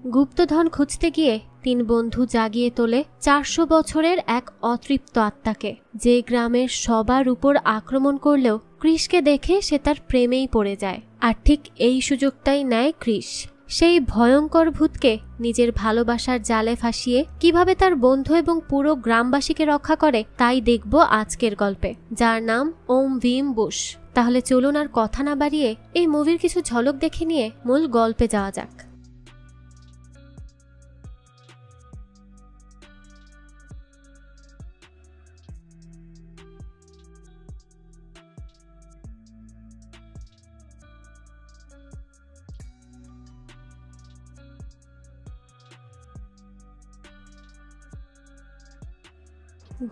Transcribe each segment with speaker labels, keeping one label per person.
Speaker 1: গুপ্তধন খুঁজতে গিয়ে 3 বন্ধু জাগিয়ে তোলে 400 বছরের এক অতৃপ্ত আত্মাকে, যে গ্রামের সবার উপর আক্রমণ করলেও ক্রিসকে দেখে সে তার প্রেমেই পড়ে যায়। আর ঠিক এই সুযোগটাই নেয় ক্রিস। সেই ভয়ঙ্কর ভূতকে নিজের ভালোবাসার জালে ফাঁসিয়ে কিভাবে তার বন্ধু এবং পুরো গ্রামবাসীকে রক্ষা করে তাই দেখব আজকের গল্পে, যার নাম ওম ভীম বুশ। তাহলে চলুন আর কথা না বাড়িয়ে এই মুভির কিছু ঝলক দেখে নিয়ে মূল গল্পে যাওয়া যাক।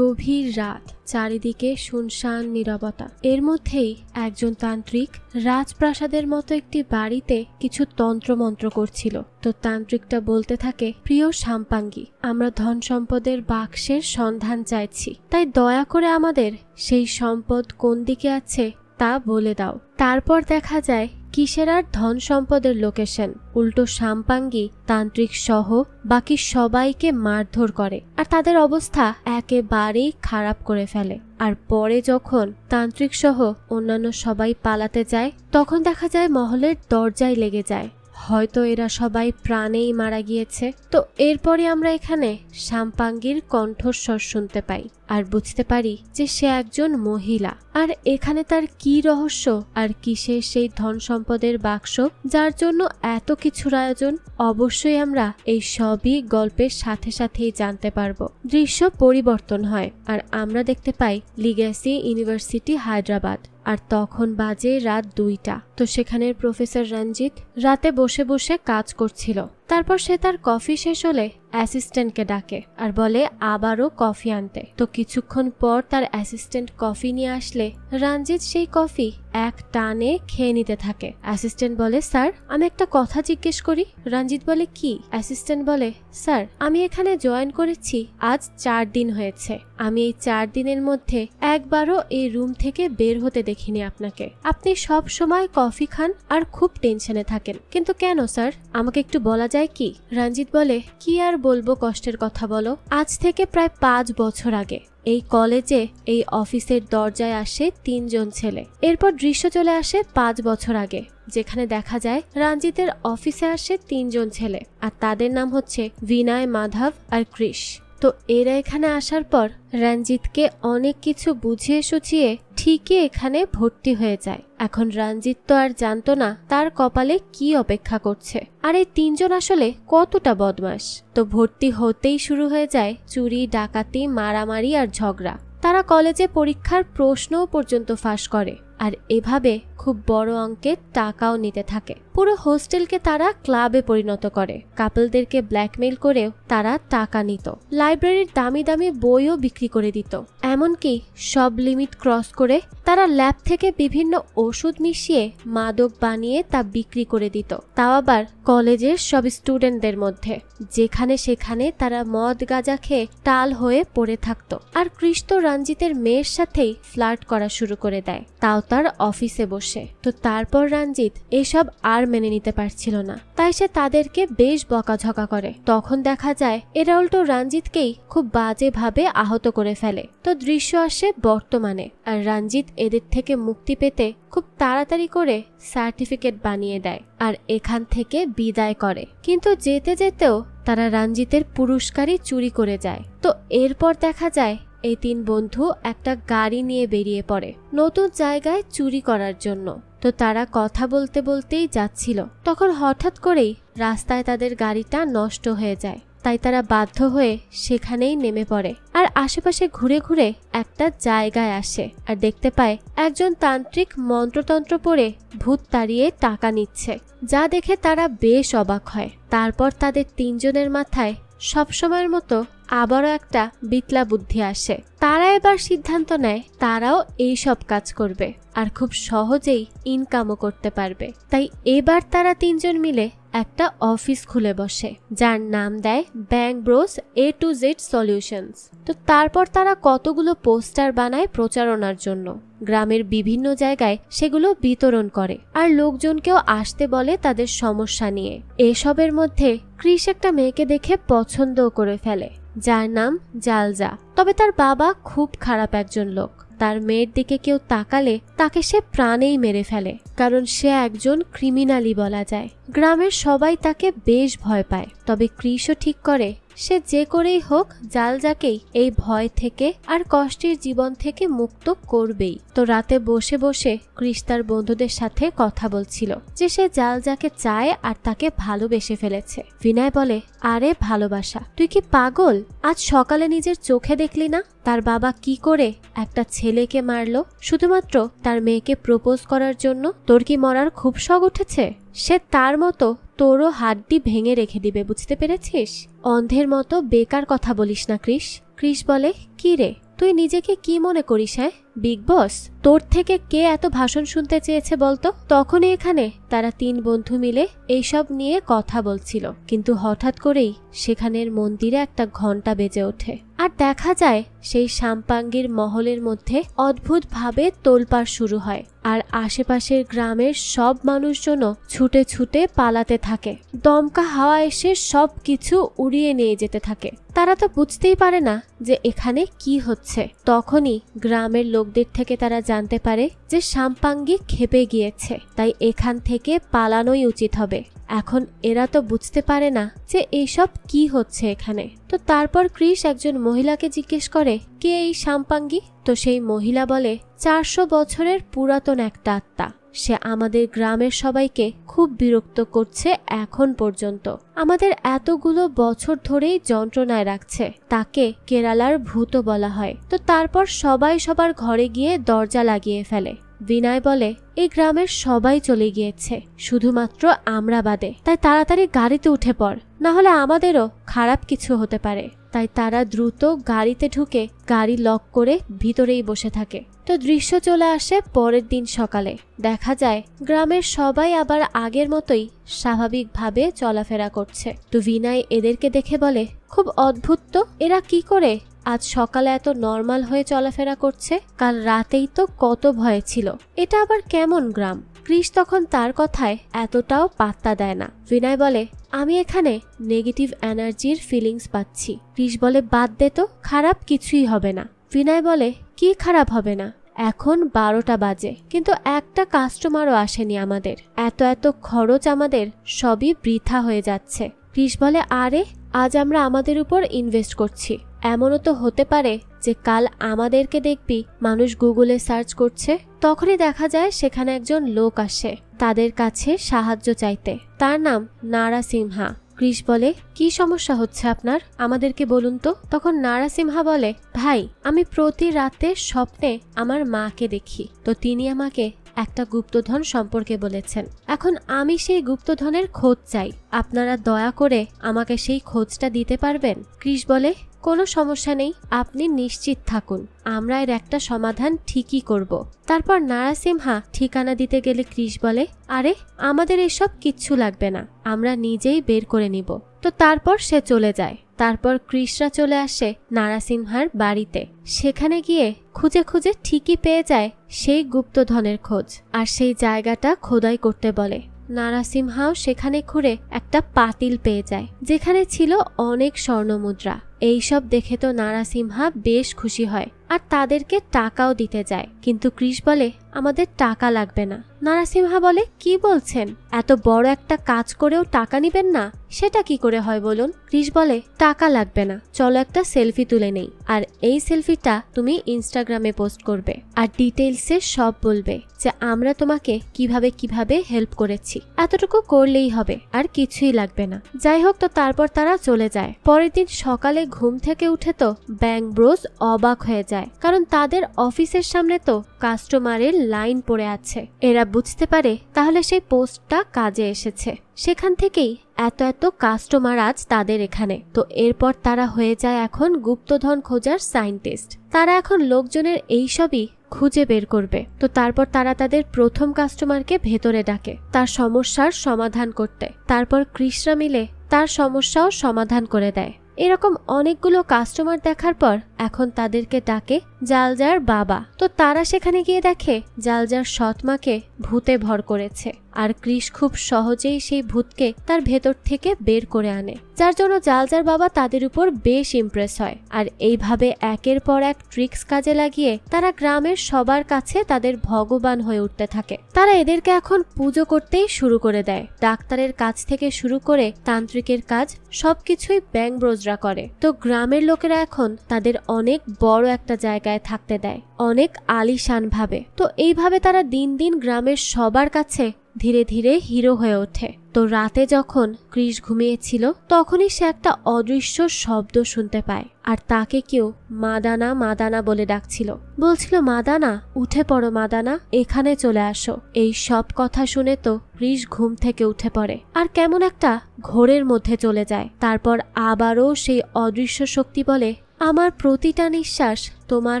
Speaker 1: গভীর রাত, চারিদিকে শুনশান নীরবতা। এর মধ্যেই একজন তান্ত্রিক রাজপ্রাসাদের মতো একটি বাড়িতে কিছু তন্ত্রমন্ত্র করছিল। তো তান্ত্রিকটা বলতে থাকে, প্রিয় সাম্পাঙ্গী, আমরা ধন সম্পদের বাক্সের সন্ধান চাইছি, তাই দয়া করে আমাদের সেই সম্পদ কোন দিকে আছে তা বলে দাও। তারপর দেখা যায় কিসের আর ধন সম্পদের লোকেশন উল্টো সাম্পাঙ্গী তান্ত্রিক সহ বাকি সবাইকে মারধর করে আর তাদের অবস্থা একেবারেই খারাপ করে ফেলে। আর পরে যখন তান্ত্রিক সহ অন্যান্য সবাই পালাতে যায় তখন দেখা যায় মহলের দরজায় লেগে যায়, হয়তো এরা সবাই প্রাণেই মারা গিয়েছে। তো এরপরে আমরা এখানে সাম্পাঙ্গীর কণ্ঠস্বর শুনতে পাই আর বুঝতে পারি যে সে একজন মহিলা। আর এখানে তার কি রহস্য আর কিসের সেই ধন সম্পদের বাক্স যার জন্য এত কিছুর আয়োজন, অবশ্যই আমরা এই সবই গল্পের সাথে সাথেই জানতে পারবো। দৃশ্য পরিবর্তন হয় আর আমরা দেখতে পাই লিগ্যাসি ইউনিভার্সিটি হায়দ্রাবাদ। আর তখন বাজে রাত 2টা। তো সেখানের প্রফেসর রঞ্জিত রাতে বসে বসে কাজ করছিল। তারপর সে তার কফি শেষ হলে অ্যাসিস্ট্যান্টকে ডাকে আর বলে আবারও কফি আনতে। তো কিছুক্ষণ পর তার অ্যাসিস্ট্যান্ট কফি নিয়ে আসলে রঞ্জিত সেই কফি এক টানে খেয়ে নিতে থাকে। অ্যাসিস্ট্যান্ট বলে, স্যার আমি একটা কথা জিজ্ঞেস করি। রঞ্জিত বলে, কি? অ্যাসিস্ট্যান্ট বলে, স্যার আমি এখানে জয়েন করেছি আজ 4 দিন হয়েছে। আমি এই 4 দিনের মধ্যে একবারও এই রুম থেকে বের হতে দেখিনি আপনাকে। আপনি সব সময় কফি খান আর খুব টেনশনে থাকেন, কিন্তু কেন স্যার? আমাকে একটু বলা যায় কি? রঞ্জিত বলে, কি আর বলবো, কষ্টের কথা বলো। আজ থেকে প্রায় 5 বছর আগে এই কলেজে এই অফিসের দরজায় আসে 3 জন ছেলে। এরপর দৃশ্য চলে আসে 5 বছর আগে, যেখানে দেখা যায় রঞ্জিতের অফিসে আসে 3 জন ছেলে আর তাদের নাম হচ্ছে বিনয়, মাধব আর ক্রিস। তো এরা এখানে আসার পর রঞ্জিতকে অনেক কিছু বুঝিয়ে সুঝিয়ে ঠিকই এখানে ভর্তি হয়ে যায়। এখন রঞ্জিত তো আর জানতো না তার কপালে কি অপেক্ষা করছে আর এই 3 জন আসলে কতটা বদমাশ। তো ভর্তি হতেই শুরু হয়ে যায় চুরি, ডাকাতি, মারামারি আর ঝগড়া। তারা কলেজে পরীক্ষার প্রশ্নও পর্যন্ত ফাঁস করে আর এভাবে খুব বড় অঙ্কের টাকাও নিতে থাকে। পুরো হোস্টেলকে তারা ক্লাবে পরিণত করে। কাপলদেরকে ব্ল্যাকমেইল করেও তারা টাকা নিত। লাইব্রেরির দামি দামি বইও বিক্রি করে দিত। এমনকি সব লিমিট ক্রস করে তারা ল্যাব থেকে বিভিন্ন ওষুধ মিশিয়ে মাদক বানিয়ে তা বিক্রি করে দিত, তাও আবার কলেজের সব স্টুডেন্টদের মধ্যে। যেখানে সেখানে তারা মদ গাঁজা খেয়ে টাল হয়ে পড়ে থাকতো। আর ক্রিস তো রঞ্জিতের মেয়ের সাথেই ফ্লার্ট করা শুরু করে দেয়, তাও তার অফিসে বসে। তো তারপর রঞ্জিত এসব আর মেনে নিতে পারছিল না, তাই সে তাদেরকে বেশ বকাঝকা করে। তখন দেখা যায় এরা উল্টো রঞ্জিতকেই খুব বাজেভাবে আহত করে ফেলে। তো দৃশ্য আসে বর্তমানে আর রঞ্জিত এদের থেকে মুক্তি পেতে খুব তাড়াতাড়ি করে সার্টিফিকেট বানিয়ে দেয় আর এখান থেকে বিদায় করে। কিন্তু যেতে যেতেও তারা রঞ্জিতের পুরস্কারই চুরি করে যায়। তো এরপর দেখা যায় এই 3 বন্ধু একটা গাড়ি নিয়ে বেরিয়ে পড়ে নতুন জায়গায় চুরি করার জন্য। তো তারা কথা বলতে বলতেই যাচ্ছিল, তখন হঠাৎ করেই রাস্তায় তাদের গাড়িটা নষ্ট হয়ে যায়। তাই তারা বাধ্য হয়ে সেখানেই নেমে পড়ে আর আশেপাশে ঘুরে ঘুরে একটা জায়গায় আসে আর দেখতে পায় একজন তান্ত্রিক মন্ত্রতন্ত্র পড়ে ভূত তাড়িয়ে টাকা নিচ্ছে, যা দেখে তারা বেশ অবাক হয়। তারপর তাদের 3 জনের মাথায় সবসময়ের মতো আবারও একটা বিটলা বুদ্ধি আসে। তারা এবার সিদ্ধান্ত নেয় তারাও এইসব কাজ করবে আর খুব সহজেই ইনকামও করতে পারবে। তাই এবার তারা তিনজন মিলে একটা অফিস খুলে বসে, যার নাম দেয় bank bros A to Z solutions. তো তারপর তারা কতগুলো পোস্টার বানায় প্রচারণার জন্য, গ্রামের বিভিন্ন জায়গায় সেগুলো বিতরণ করে আর লোকজনকেও আসতে বলে তাদের সমস্যা নিয়ে। এসবের মধ্যে ক্রিস একটা মেয়েকে দেখে পছন্দও করে ফেলে, যার নাম জালজা। তবে তার বাবা খুব খারাপ একজন লোক। তার মেয়ের দিকে কেউ তাকালে তাকে সে প্রাণেই মেরে ফেলে, কারণ সে একজন ক্রিমিনালই বলা যায়। গ্রামের সবাই তাকে বেশ ভয় পায়। তবে ক্রিসও ঠিক করে সে যে করেই হোক জালজাকেই এই ভয় থেকে আর কষ্টের জীবন থেকে মুক্ত করবেই। তো রাতে বসে বসে ক্রিস তার বন্ধুদের সাথে কথা বলছিল যে সে জালজাকে চায় আর তাকে ভালোবেসে ফেলেছে। বিনয় বলে, আরে ভালোবাসা, তুই কি পাগল? আজ সকালে নিজের চোখে দেখলি না তার বাবা কি করে একটা ছেলেকে মারলো শুধুমাত্র তার মেয়েকে প্রপোজ করার জন্য? তোর কি মরার খুব শখ উঠেছে? সে তার মতো তোরও হাড্ডি ভেঙে রেখে দিবে, বুঝতে পেরেছিস? অন্ধের মতো বেকার কথা বলিস না ক্রিস। ক্রিস বলে, কি রে, তুই নিজেকে কি মনে করিস? হ্যাঁ, বিগ বস? তোর থেকে কে এত ভাষণ শুনতে চেয়েছে বলতো? তখনই এখানে তারা তিন বন্ধু মিলে এইসব নিয়ে কথা বলছিল, কিন্তু হঠাৎ করেই সেখানের মন্দিরে একটা ঘন্টা বেজে ওঠে আর দেখা যায় সেই সাম্পাঙ্গির মহলের মধ্যে অদ্ভুতভাবে তোলপাড় শুরু হয় আর আশেপাশের গ্রামের সব মানুষজনও ছুটে ছুটে পালাতে থাকে। দমকা হাওয়া এসে সব কিছু উড়িয়ে নিয়ে যেতে থাকে। তারা তো বুঝতেই পারে না যে এখানে কি হচ্ছে। তখনই গ্রামের লোকদের থেকে তারা জানতে পারে যে সাম্পাঙ্গি ক্ষেপে গিয়েছে, তাই এখান থেকে পালানোই উচিত হবে। এখন এরা তো বুঝতে পারে না যে এইসব কি হচ্ছে এখানে। তো তারপর ক্রিস একজন মহিলাকে জিজ্ঞেস করে, কে এই সাম্পাঙ্গি? তো সেই মহিলা বলে, 400 বছরের পুরাতন একটা আত্মা। সে আমাদের গ্রামের সবাইকে খুব বিরক্ত করছে এখন পর্যন্ত। আমাদের এতগুলো বছর ধরেই যন্ত্রণায় রাখছে। তাকে কেরালার ভূত বলা হয়। তো তারপর সবাই সবার ঘরে গিয়ে দরজা লাগিয়ে ফেলে। বিনয় বলে, এই গ্রামের সবাই চলে গিয়েছে, শুধুমাত্র আমরা বাদে। তাই তাড়াতাড়ি গাড়িতে উঠে পড়, না হলে আমাদেরও খারাপ কিছু হতে পারে। তাই তারা দ্রুত গাড়িতে ঢুকে গাড়ি লক করে ভিতরেই বসে থাকে। তো দৃশ্য চলে আসে পরের দিন সকালে। দেখা যায় গ্রামের সবাই আবার আগের মতোই স্বাভাবিকভাবে চলাফেরা করছে। তো বিনয় এদেরকে দেখে বলে, খুব অদ্ভুত তো, এরা কি করে আজ সকালে এত নর্মাল হয়ে চলাফেরা করছে? কাল রাতেই তো কত ভয় ছিল। এটা আবার কেমন গ্রাম? ক্রিস তখন তার কথায় এতটাও পাত্তা দেয় না। বিনয় বলে, আমি এখানে নেগেটিভ এনার্জির ফিলিংস পাচ্ছি। ক্রিস বলে, বাদ দে তো, খারাপ কিছুই হবে না। বিনয় বলে, কি খারাপ হবে না? এখন 12টা বাজে, কিন্তু একটা কাস্টমারও আসেনি আমাদের। এত খরচ আমাদের সবই বৃথা হয়ে যাচ্ছে। ক্রিস বলে, আরে আজ আমরা আমাদের উপর ইনভেস্ট করছি। এমনও তো হতে পারে যে কাল আমাদেরকে দেখবি মানুষ গুগলে সার্চ করছে, তখনই দেখা যায় সেখানে একজন লোক আসে তাদের কাছে সাহায্য চাইতে। তার নাম নারাসিমহা। ক্রিস বলে, কি সমস্যা হচ্ছে আপনার, আমাদেরকে বলুন তো। তখন নারাসিমহা বলে, ভাই, আমি প্রতি রাতে স্বপ্নে আমার মাকে দেখি। তো তিনি আমাকে একটা গুপ্তধন সম্পর্কে বলেছেন। এখন আমি সেই গুপ্তধনের খোঁজ চাই। আপনারা দয়া করে আমাকে সেই খোঁজটা দিতে পারবেন? ক্রিস বলে, কোনো সমস্যা নেই, আপনি নিশ্চিত থাকুন, আমরা এর একটা সমাধান ঠিকই করব। তারপর নারাসিমহা ঠিকানা দিতে গেলে ক্রিস বলে, আরে আমাদের এসব কিচ্ছু লাগবে না, আমরা নিজেই বের করে নিব। তো তারপর সে চলে যায়। তারপর ক্রিসরা চলে আসে নারাসিমহার বাড়িতে। সেখানে গিয়ে খুঁজে খুঁজে ঠিকই পেয়ে যায় সেই গুপ্তধনের খোঁজ, আর সেই জায়গাটা খোদাই করতে বলে। নারাসিমহাও সেখানে ঘুরে একটা পাতিল পেয়ে যায়, যেখানে ছিল অনেক স্বর্ণমুদ্রা। এইসব দেখে তো নারাসিমহা বেশ খুশি হয় আর তাদেরকে টাকাও দিতে যায়। কিন্তু ক্রিস বলে, আমাদের টাকা লাগবে না। নারাসিমহা বলে, কি বলছেন? এত বড় একটা কাজ করেও টাকা নিবেন না? সেটা কি করে হয় বলুন? ক্রিস বলে, টাকা লাগবে না, চলো একটা সেলফি তুলে নেই, আর এই সেলফিটা তুমি ইনস্টাগ্রামে পোস্ট করবে আর ডিটেইলসে সব বলবে যে আমরা তোমাকে কিভাবে কিভাবে হেল্প করেছি। এতটুকু করলেই হবে, আর কিছুই লাগবে না। যাই হোক, তো তারপর তারা চলে যায়। পরের দিন সকালে ঘুম থেকে উঠে তো ব্যাংক ব্রোস অবাক হয়ে যায়। যায়, কারণ তাদের অফিসের সামনে তো কাস্টমারের লাইন পড়ে আছে। এরা বুঝতে পারে তাহলে সেই পোস্টটা কাজে এসেছে, সেখান থেকেই এত এত কাস্টমার আজ তাদের এখানে। তো এরপর তারা হয়ে যায় এখন গুপ্তধন খোঁজার সায়েন্টিস্ট। তারা এখন লোকজনের এইসবই খুঁজে বের করবে। তো তারপর তারা তাদের প্রথম কাস্টমারকে ভেতরে ডাকে তার সমস্যার সমাধান করতে। তারপর ক্রিসরা মিলে তার সমস্যাও সমাধান করে দেয়। এরকম অনেকগুলো কাস্টমার দেখার পর এখন তাদেরকে ডাকে জালজার বাবা। তো তারা সেখানে গিয়ে দেখে জালজার সৎমাকে ভূতে ভর করেছে, আর ক্রিস খুব সহজেই সেই ভূতকে তার ভেতর থেকে বের করে আনে, যার জন্য জালজার বাবা তাদের উপর বেশ ইমপ্রেস হয়। আর এইভাবে একের পর এক ট্রিক্স কাজে লাগিয়ে তারা গ্রামের সবার কাছে তাদের ভগবান হয়ে উঠতে থাকে। তারা এদেরকে এখন পুজো করতেই শুরু করে দেয়। ডাক্তারের কাজ থেকে শুরু করে তান্ত্রিকের কাজ সবকিছুই ব্যাংব্রোজরা করে। তো গ্রামের লোকেরা এখন তাদের অনেক বড় একটা জায়গায় থাকতে দেয়, অনেক আলিশান ভাবে। তো এইভাবে তারা দিন দিন গ্রামের সবার কাছে ধীরে ধীরে হিরো হয়ে ওঠে। তো রাতে যখন ক্রিস ঘুমিয়েছিল তখনই সে একটা অদৃশ্য শব্দ শুনতে পায়, আর তাকে কেউ মাদানা মাদানা বলে ডাকছিল, বলছিল মাদানা উঠে পড়ো, মাদানা এখানে চলে আসো। এই সব কথা শুনে তো ক্রিস ঘুম থেকে উঠে পড়ে আর কেমন একটা ঘোরের মধ্যে চলে যায়। তারপর আবারও সেই অদৃশ্য শক্তি বলে, আমার প্রতিটা নিঃশ্বাস তোমার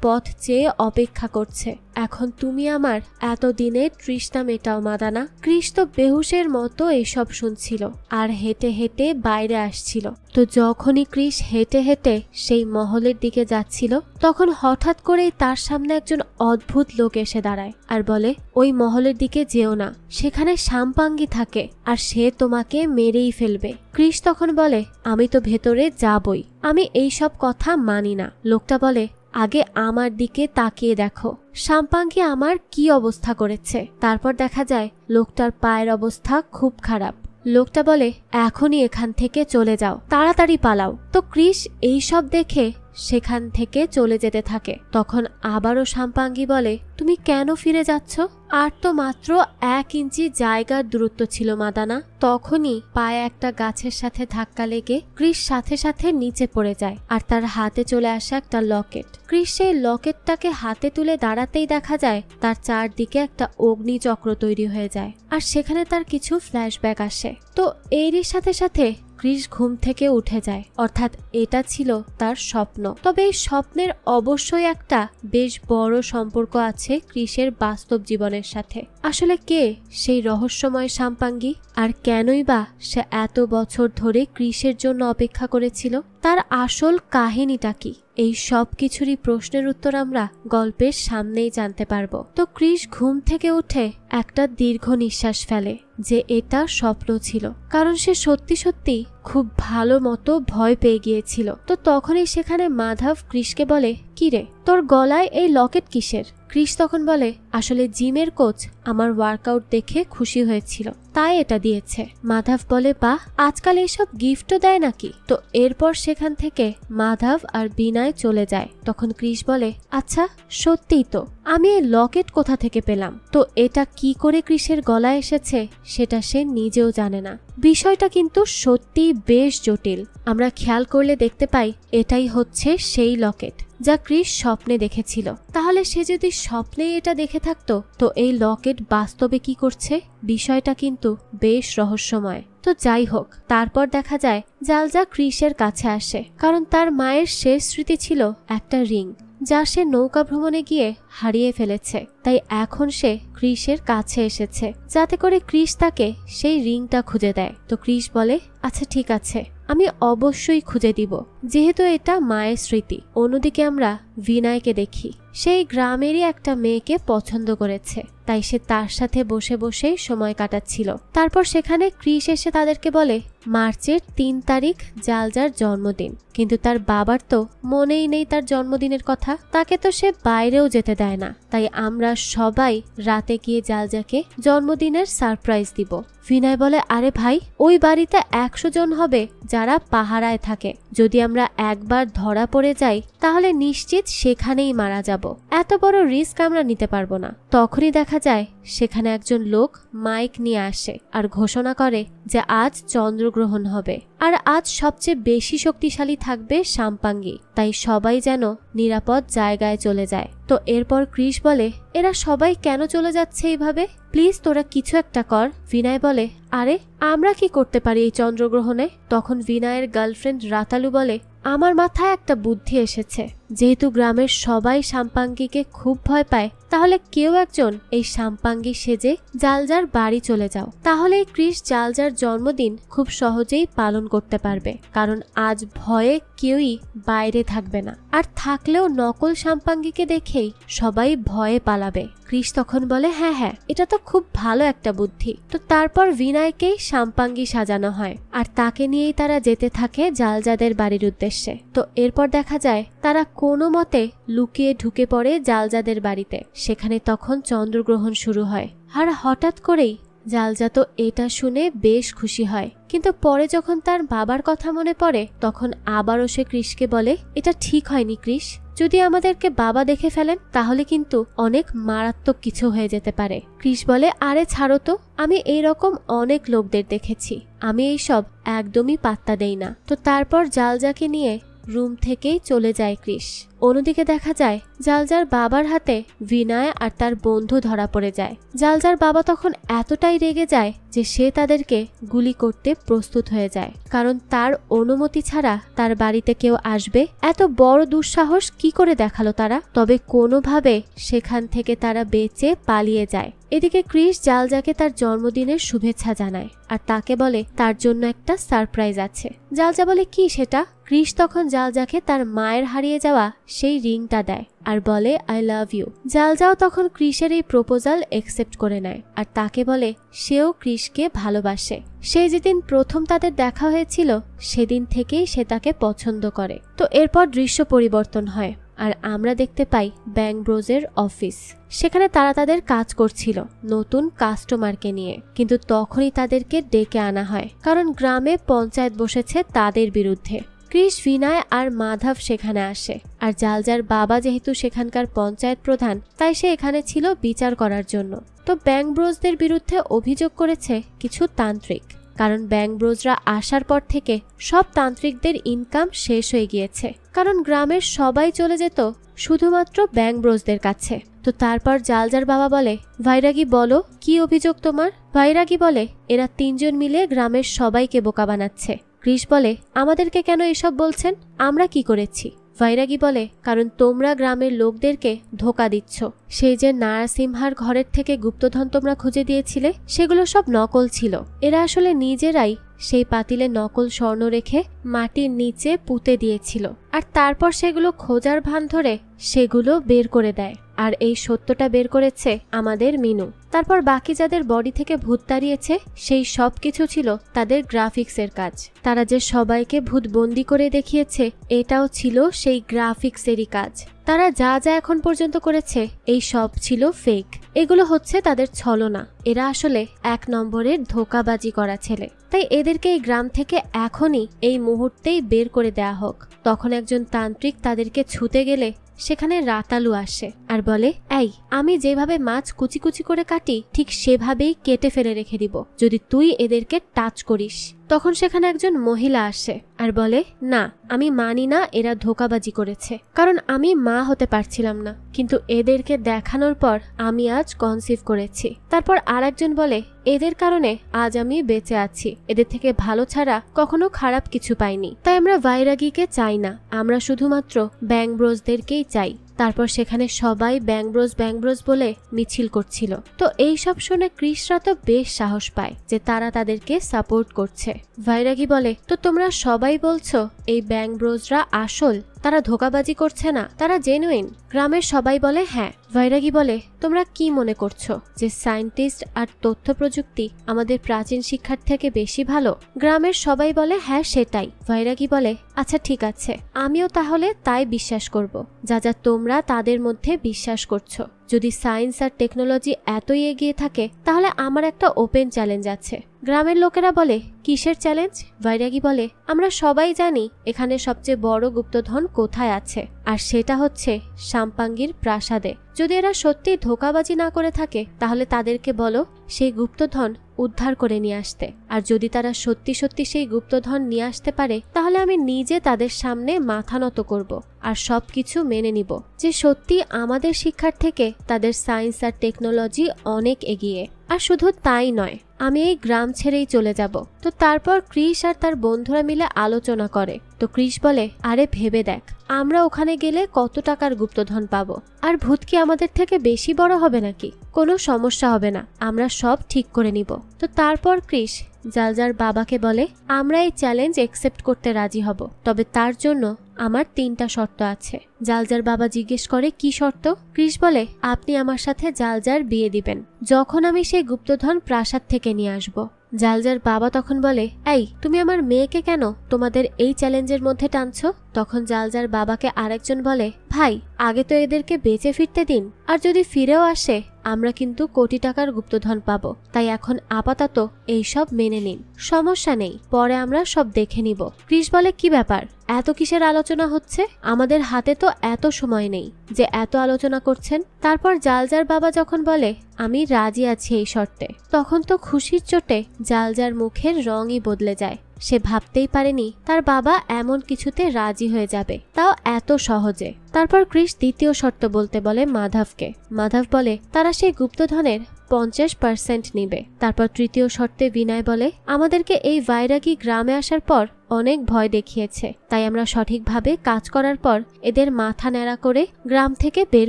Speaker 1: পথ চেয়ে অপেক্ষা করছে, এখন তুমি আমার এতদিনের তৃষ্ণা মেটাও মাদানা। ক্রিস তো বেহুশের মতো এইসব শুনছিল আর হেঁটে হেঁটে বাইরে আসছিল। তো যখনই ক্রিস হেঁটে হেঁটে সেই মহলের দিকে যাচ্ছিল তখন হঠাৎ করেই তার সামনে একজন অদ্ভুত লোক এসে দাঁড়ায় আর বলে, ওই মহলের দিকে যেও না, সেখানে সাম্পাঙ্গি থাকে আর সে তোমাকে মেরেই ফেলবে। ক্রিস তখন বলে, আমি তো ভেতরে যাবই, আমি এইসব কথা মানি না। লোকটা বলে, আগে আমার দিকে তাকিয়ে দেখো সাম্পাঙ্গি আমার কি অবস্থা করেছে। তারপর দেখা যায় লোকটার পায়ের অবস্থা খুব খারাপ। লোকটা বলে, এখনই এখান থেকে চলে যাও, তাড়াতাড়ি পালাও। তো ক্রিস এইসব দেখে সেখান থেকে চলে যেতে থাকে। তখন আবারও সাম্পাঙ্গি বলে, তুমি কেন ফিরে যাচ্ছ? আর তো মাত্র 1 ইঞ্চি জায়গার দূরত্ব ছিল মাদানা। তখনই পায়ে একটা গাছের সাথে ধাক্কা লেগে ক্রিস সাথে সাথে নিচে পড়ে যায় আর তার হাতে চলে আসে একটা লকেট। ক্রিস সেই লকেটটাকে হাতে তুলে দাঁড়াতেই দেখা যায় তার চারদিকে একটা অগ্নিচক্র তৈরি হয়ে যায় আর সেখানে তার কিছু ফ্ল্যাশব্যাক আসে। তো এরই সাথে সাথে ক্রিস ঘুম থেকে উঠে যায়, অর্থাৎ এটা ছিল তার স্বপ্ন। তবে এই স্বপ্নের অবশ্যই একটা বেশ বড় সম্পর্ক আছে ক্রিসের বাস্তব জীবনের সাথে। আসলে কে সেই রহস্যময় সাম্পাঙ্গি, আর কেনই বা সে এত বছর ধরে ক্রিসের জন্য অপেক্ষা করেছিল? তার আসল কাহিনীটা কি? এই সব কিছুরই প্রশ্নের উত্তর আমরা গল্পের সামনেই জানতে পারবো। তো ক্রিস ঘুম থেকে উঠে একটা দীর্ঘ নিঃশ্বাস ফেলে যে এটা স্বপ্ন ছিল, কারণ সে সত্যি সত্যি খুব ভালো মতো ভয় পেয়ে গিয়েছিল। তো তখনই সেখানে মাধব ক্রিসকে বলে, কিরে তোর গলায় এই লকেট কিসের? ক্রিস তখন বলে, আসলে জিমের কোচ আমার ওয়ার্কআউট দেখে খুশি হয়েছিল তাই এটা দিয়েছে। মাধব বলে, বাহ, আজকাল এইসব গিফটও দেয় নাকি? তো এরপর সেখান থেকে মাধব আর বিনয় চলে যায়। তখন ক্রিস বলে, আচ্ছা সত্যিই তো, আমি এই লকেট কোথা থেকে পেলাম? তো এটা কি করে ক্রিসের গলায় এসেছে সেটা সে নিজেও জানে না। বিষয়টা কিন্তু সত্যি বেশ জটিল। আমরা খেয়াল করলে দেখতে পাই এটাই হচ্ছে সেই লকেট যা ক্রিস স্বপ্নে দেখেছিল। তাহলে সে যদি স্বপ্নে এটা দেখে থাকতো তো এই লকেট বাস্তবে কি করছে? বিষয়টা কিন্তু বেশ রহস্যময়। তো যাই হোক, তারপর দেখা যায় জালজা ক্রিসের কাছে আসে, কারণ তার মায়ের শেষ স্মৃতি ছিল একটা রিং যা সে নৌকা ভ্রমণে গিয়ে হারিয়ে ফেলেছে। তাই এখন সে ক্রিসের কাছে এসেছে যাতে করে ক্রিস তাকে সেই রিংটা খুঁজে দেয়। তো ক্রিস বলে, আচ্ছা ঠিক আছে, আমি অবশ্যই খুঁজে দিব, যেহেতু এটা মায়ের স্মৃতি। অন্যদিকে আমরা বিনয়কে দেখি, সেই গ্রামেরই একটা মেয়েকে পছন্দ করেছে, তাই সে তার সাথে বসে বসে সময় কাটাচ্ছিল। তারপর সেখানে ক্রিস এসে তাদেরকে বলে, মার্চের 3 তারিখ জালজার জন্মদিন, কিন্তু তার বাবার তো মনেই নেই তার জন্মদিনের কথা। তাকে তো সে বাইরেও যেতে দেয় না, তাই আমরা সবাই রাতে গিয়ে জালজাকে জন্মদিনের সারপ্রাইজ দিব। বিনয় বলে, আরে ভাই, ওই বাড়িতে 100 জন হবে যারা পাহারায় থাকে, যদি আমরা একবার ধরা পড়ে যাই তাহলে নিশ্চিত সেখানেই মারা যাব, এত বড় রিস্ক আমরা নিতে পারবো না। তখনই দেখা দেখা যায় সেখানে একজন লোক মাইক নিয়ে আসে আর ঘোষণা করে যে আজ চন্দ্রগ্রহণ হবে আর আজ সবচেয়ে বেশি শক্তিশালী থাকবে সাম্পাঙ্গি, তাই সবাই যেন নিরাপদ জায়গায় চলে যায়। তো এরপর ক্রিস বলে, এরা সবাই কেন চলে যাচ্ছে এইভাবে? প্লিজ তোরা কিছু একটা কর। বিনয় বলে, আরে আমরা কি করতে পারি এই চন্দ্রগ্রহণে? তখন বিনয়ের গার্লফ্রেন্ড রাতালু বলে, আমার মাথায় একটা বুদ্ধি এসেছে। যেহেতু গ্রামের সবাই সাম্পাঙ্গিকে খুব ভয় পায়, তাহলে কেউ একজন এই সাম্পাঙ্গি সেজে জালজার বাড়ি চলে যাও। তাহলে ক্রিস জালজার জন্মদিন খুব সহজেই পালন করতে পারবে, কারণ আজ ভয়ে কেউই বাইরে থাকবে না, আর থাকলেও নকল সাম্পাঙ্গিকে দেখেই সবাই ভয়ে পালাবে। ক্রিস তখন বলে, হ্যাঁ হ্যাঁ, এটা তো খুব ভালো একটা বুদ্ধি। তো তারপর বিনয়কেই সাম্পাঙ্গি সাজানো হয় আর তাকে নিয়েই তারা যেতে থাকে জালজাদের বাড়ির উদ্দেশ্যে। তো এরপর দেখা যায় তারা কোনো মতে লুকিয়ে ঢুকে পড়ে জালজাদের বাড়িতে। সেখানে তখন চন্দ্রগ্রহণ শুরু হয় আর হঠাৎ করেই জালজা তো এটা শুনে বেশ খুশি হয়, কিন্তু পরে যখন তার বাবার কথা মনে পড়ে তখন আবারও সে ক্রিসকে বলে, এটা ঠিক হয়নি ক্রিস, যদি আমাদেরকে বাবা দেখে ফেলেন তাহলে কিন্তু অনেক মারাত্মক কিছু হয়ে যেতে পারে। ক্রিস বলে, আরে ছাড়ো তো, আমি এইরকম অনেক লোকদের দেখেছি, আমি এইসব একদমই পাত্তা দেই না। তো তারপর জালজাকে নিয়ে রুম থেকেই চলে যায় ক্রিস। অন্যদিকে দেখা যায় জালজার বাবার হাতে বিনয় আর তার বন্ধু ধরা পড়ে যায়। জালজার বাবা তখন এতটাই রেগে যায় যে সে তাদেরকে গুলি করতে প্রস্তুত হয়ে যায়, কারণ তার অনুমতি ছাড়া তার বাড়িতে কেউ আসবে এত বড় দুঃসাহস কি করে দেখালো তারা। তবে কোনোভাবে সেখান থেকে তারা বেঁচে পালিয়ে যায়। এদিকে ক্রিস জালজাকে তার জন্মদিনের শুভেচ্ছা জানায় আর তাকে বলে তার জন্য একটা সারপ্রাইজ আছে। জালজা বলে, কি সেটা? ক্রিস তখন জালজাকে তার মায়ের হারিয়ে যাওয়া সেই রিংটা দেয় আর বলে, আই লাভ ইউ। জালজাও তখন ক্রিসের এই প্রপোজাল একসেপ্ট করে নেয় আর তাকে বলে সেও ক্রিসকে ভালোবাসে। সে যেদিন প্রথম তাদের দেখা হয়েছিল সেদিন থেকেই সে তাকে পছন্দ করে। তো এরপর দৃশ্য পরিবর্তন হয় আর আমরা দেখতে পাই ব্যাংক ব্রোজের অফিস। সেখানে তারা তাদের কাজ করছিল নতুন কাস্টমারকে নিয়ে, কিন্তু তখনই তাদেরকে ডেকে আনা হয় কারণ গ্রামে পঞ্চায়েত বসেছে তাদের বিরুদ্ধে। ক্রিস, বিনয় আর মাধব সেখানে আসে আর জালজার বাবা যেহেতু সেখানকার পঞ্চায়েত প্রধান, তাই সে এখানে ছিল বিচার করার জন্য। তো ব্যাংক ব্রোজদের বিরুদ্ধে অভিযোগ করেছে কিছু তান্ত্রিক, কারণ ব্যাংক ব্রোজরা আসার পর থেকে সব তান্ত্রিকদের ইনকাম শেষ হয়ে গিয়েছে, কারণ গ্রামের সবাই চলে যেত শুধুমাত্র ব্যাংক ব্রোজদের কাছে। তো তারপর জালজার বাবা বলে, ভাইরাগী বলো কি অভিযোগ তোমার? ভাইরাগী বলে, এরা তিনজন মিলে গ্রামের সবাইকে বোকা বানাচ্ছে। ক্রিস বলে, আমাদেরকে কেন এসব বলছেন? আমরা কি করেছি? ভাইরাগী বলে, কারণ তোমরা গ্রামের লোকদেরকে ধোকা দিচ্ছ। সেই যে নারাসিমহার ঘরের থেকে গুপ্তধন তোমরা খুঁজে দিয়েছিলে, সেগুলো সব নকল ছিল। এরা আসলে নিজেরাই সেই পাতিলে নকল স্বর্ণ রেখে মাটির নিচে পুঁতে দিয়েছিল আর তারপর সেগুলো খোঁজার ভান ধরে সেগুলো বের করে দেয়। আর এই সত্যটা বের করেছে আমাদের মিনু। তারপর বাকি যাদের বডি থেকে ভূত তাড়িয়েছে সেই সব কিছু ছিল তাদের গ্রাফিক্সের কাজ। তারা যে সবাইকে ভূত বন্দি করে দেখিয়েছে এটাও ছিল সেই গ্রাফিক্সেরই কাজ। তারা যা যা এখন পর্যন্ত করেছে এই সব ছিল ফেক। এগুলো হচ্ছে তাদের ছলনা। এরা আসলে এক নম্বরের ধোঁকাবাজি করা ছেলে। তাই এদেরকে এই গ্রাম থেকে এখনই এই মুহূর্তেই বের করে দেয়া হোক। তখন একজন তান্ত্রিক তাদেরকে ছুতে গেলে সেখানে রাতালু আসে আর বলে, এই আমি যেভাবে মাছ কুচি কুচি করে কাটি ঠিক সেভাবেই কেটে ফেলে রেখে দিব যদি তুই এদেরকে টাচ করিস। তখন সেখানে একজন মহিলা আসে আর বলে, না আমি মানি না, এরা ধোঁকাবাজি করেছে, কারণ আমি মা হতে পারছিলাম না, কিন্তু এদেরকে দেখানোর পর আমি আজ কনসিভ করেছি। তারপর আর একজন বলে, এদের কারণে আজ আমি বেঁচে আছি, এদের থেকে ভালো ছাড়া কখনো খারাপ কিছু পাইনি, তাই আমরা ভাইরাগীকে চাই না, আমরা শুধুমাত্র ব্যাংক ব্রোজদেরকেই চাই। তারপর সেখানে সবাই ব্যাংক ব্রোজ বলে মিছিল করছিল। তো এই সব শুনে ক্রিসরা তো বেশ সাহস পায় যে তারা তাদেরকে সাপোর্ট করছে। ভাইরাগী বলে, তো তোমরা সবাই বলছো এই ব্যাংক ব্রোজরা আসল, তারা ধোঁকাবাজি করছে না, তারা জেনুইন? গ্রামের সবাই বলে হ্যাঁ। ভাইরাগী বলে, তোমরা কি মনে করছো যে সায়েন্টিস্ট আর তথ্য প্রযুক্তি আমাদের প্রাচীন শিক্ষার থেকে বেশি ভালো? গ্রামের সবাই বলে হ্যাঁ সেটাই। ভাইরাগী বলে, আচ্ছা ঠিক আছে, আমিও তাহলে তাই বিশ্বাস করব যা যা তোমরা তাদের মধ্যে বিশ্বাস করছো। যদি সায়েন্স আর টেকনোলজি এতই এগিয়ে থাকে তাহলে আমার একটা ওপেন চ্যালেঞ্জ আছে। গ্রামের লোকেরা বলে, কিসের চ্যালেঞ্জ? বৈরাগী বলে, আমরা সবাই জানি এখানে সবচেয়ে বড় গুপ্তধন কোথায় আছে, আর সেটা হচ্ছে সাম্পাঙ্গির প্রাসাদে। যদি এরা সত্যি ধোঁকাবাজি না করে থাকে তাহলে তাদেরকে বলো সেই গুপ্তধন উদ্ধার করে নিয়ে আসতে। আর যদি তারা সত্যি সত্যি সেই গুপ্তধন নিয়ে আসতে পারে তাহলে আমি নিজে তাদের সামনে মাথা নত করব আর সবকিছু মেনে নিব যে সত্যি আমাদের শিক্ষার থেকে তাদের সায়েন্স আর টেকনোলজি অনেক এগিয়ে। আর শুধু তাই নয়, আমি এই গ্রাম ছেড়েই চলে যাব। তো তারপর ক্রিস আর তার বন্ধুরা মিলে আলোচনা করে। তো ক্রিস বলে, আরে ভেবে দেখ, আমরা ওখানে গেলে কত টাকার গুপ্তধন পাবো, আর ভূত কি আমাদের থেকে বেশি বড় হবে নাকি? কোনো সমস্যা হবে না, আমরা সব ঠিক করে নিব। তো তারপর ক্রিস জালজার বাবাকে বলে, আমরা এই চ্যালেঞ্জ একসেপ্ট করতে রাজি হব, তবে তার জন্য আমার 3টা শর্ত আছে। জালজার বাবা জিজ্ঞেস করে, কি শর্ত? ক্রিস বলে, আপনি আমার সাথে জালজার বিয়ে দিবেন যখন আমি সেই গুপ্তধন প্রাসাদ থেকে নিয়ে আসব। জালজার বাবা তখন বলে, এই তুমি আমার মেয়েকে কেন তোমাদের এই চ্যালেঞ্জের মধ্যে টানছো? তখন জালজার বাবাকে আরেকজন বলে, ভাই আগে তো এদেরকে বেঁচে ফিরতে দিন, আর যদি ফিরেও আসে আমরা কিন্তু কোটি টাকার গুপ্তধন পাবো, তাই এখন আপাতত এইসব মেনে নিন, সমস্যা নেই, পরে আমরা সব দেখে নিব। ক্রিস বলে, কি ব্যাপার, এত কিসের আলোচনা হচ্ছে? আমাদের হাতে তো এত সময় নেই যে এত আলোচনা করছেন। তারপর জালজার বাবা যখন বলে, আমি রাজি আছি এই শর্তে, তখন তো খুশির চোটে জালজার মুখের রঙই বদলে যায়। সে ভাবতেই পারেনি তার বাবা এমন কিছুতে রাজি হয়ে যাবে, তাও এত সহজে। তারপর ক্রিস দ্বিতীয় শর্ত বলতে বলে মাধবকে। মাধব বলে তারা সেই গুপ্তধনের 50% নিবে। তারপর তৃতীয় শর্তে বিনয় বলে, আমাদেরকে এই বৈরাগী গ্রামে আসার পর অনেক ভয় দেখিয়েছে, তাই আমরা সঠিকভাবে কাজ করার পর এদের মাথা ন্যাড়া করে গ্রাম থেকে বের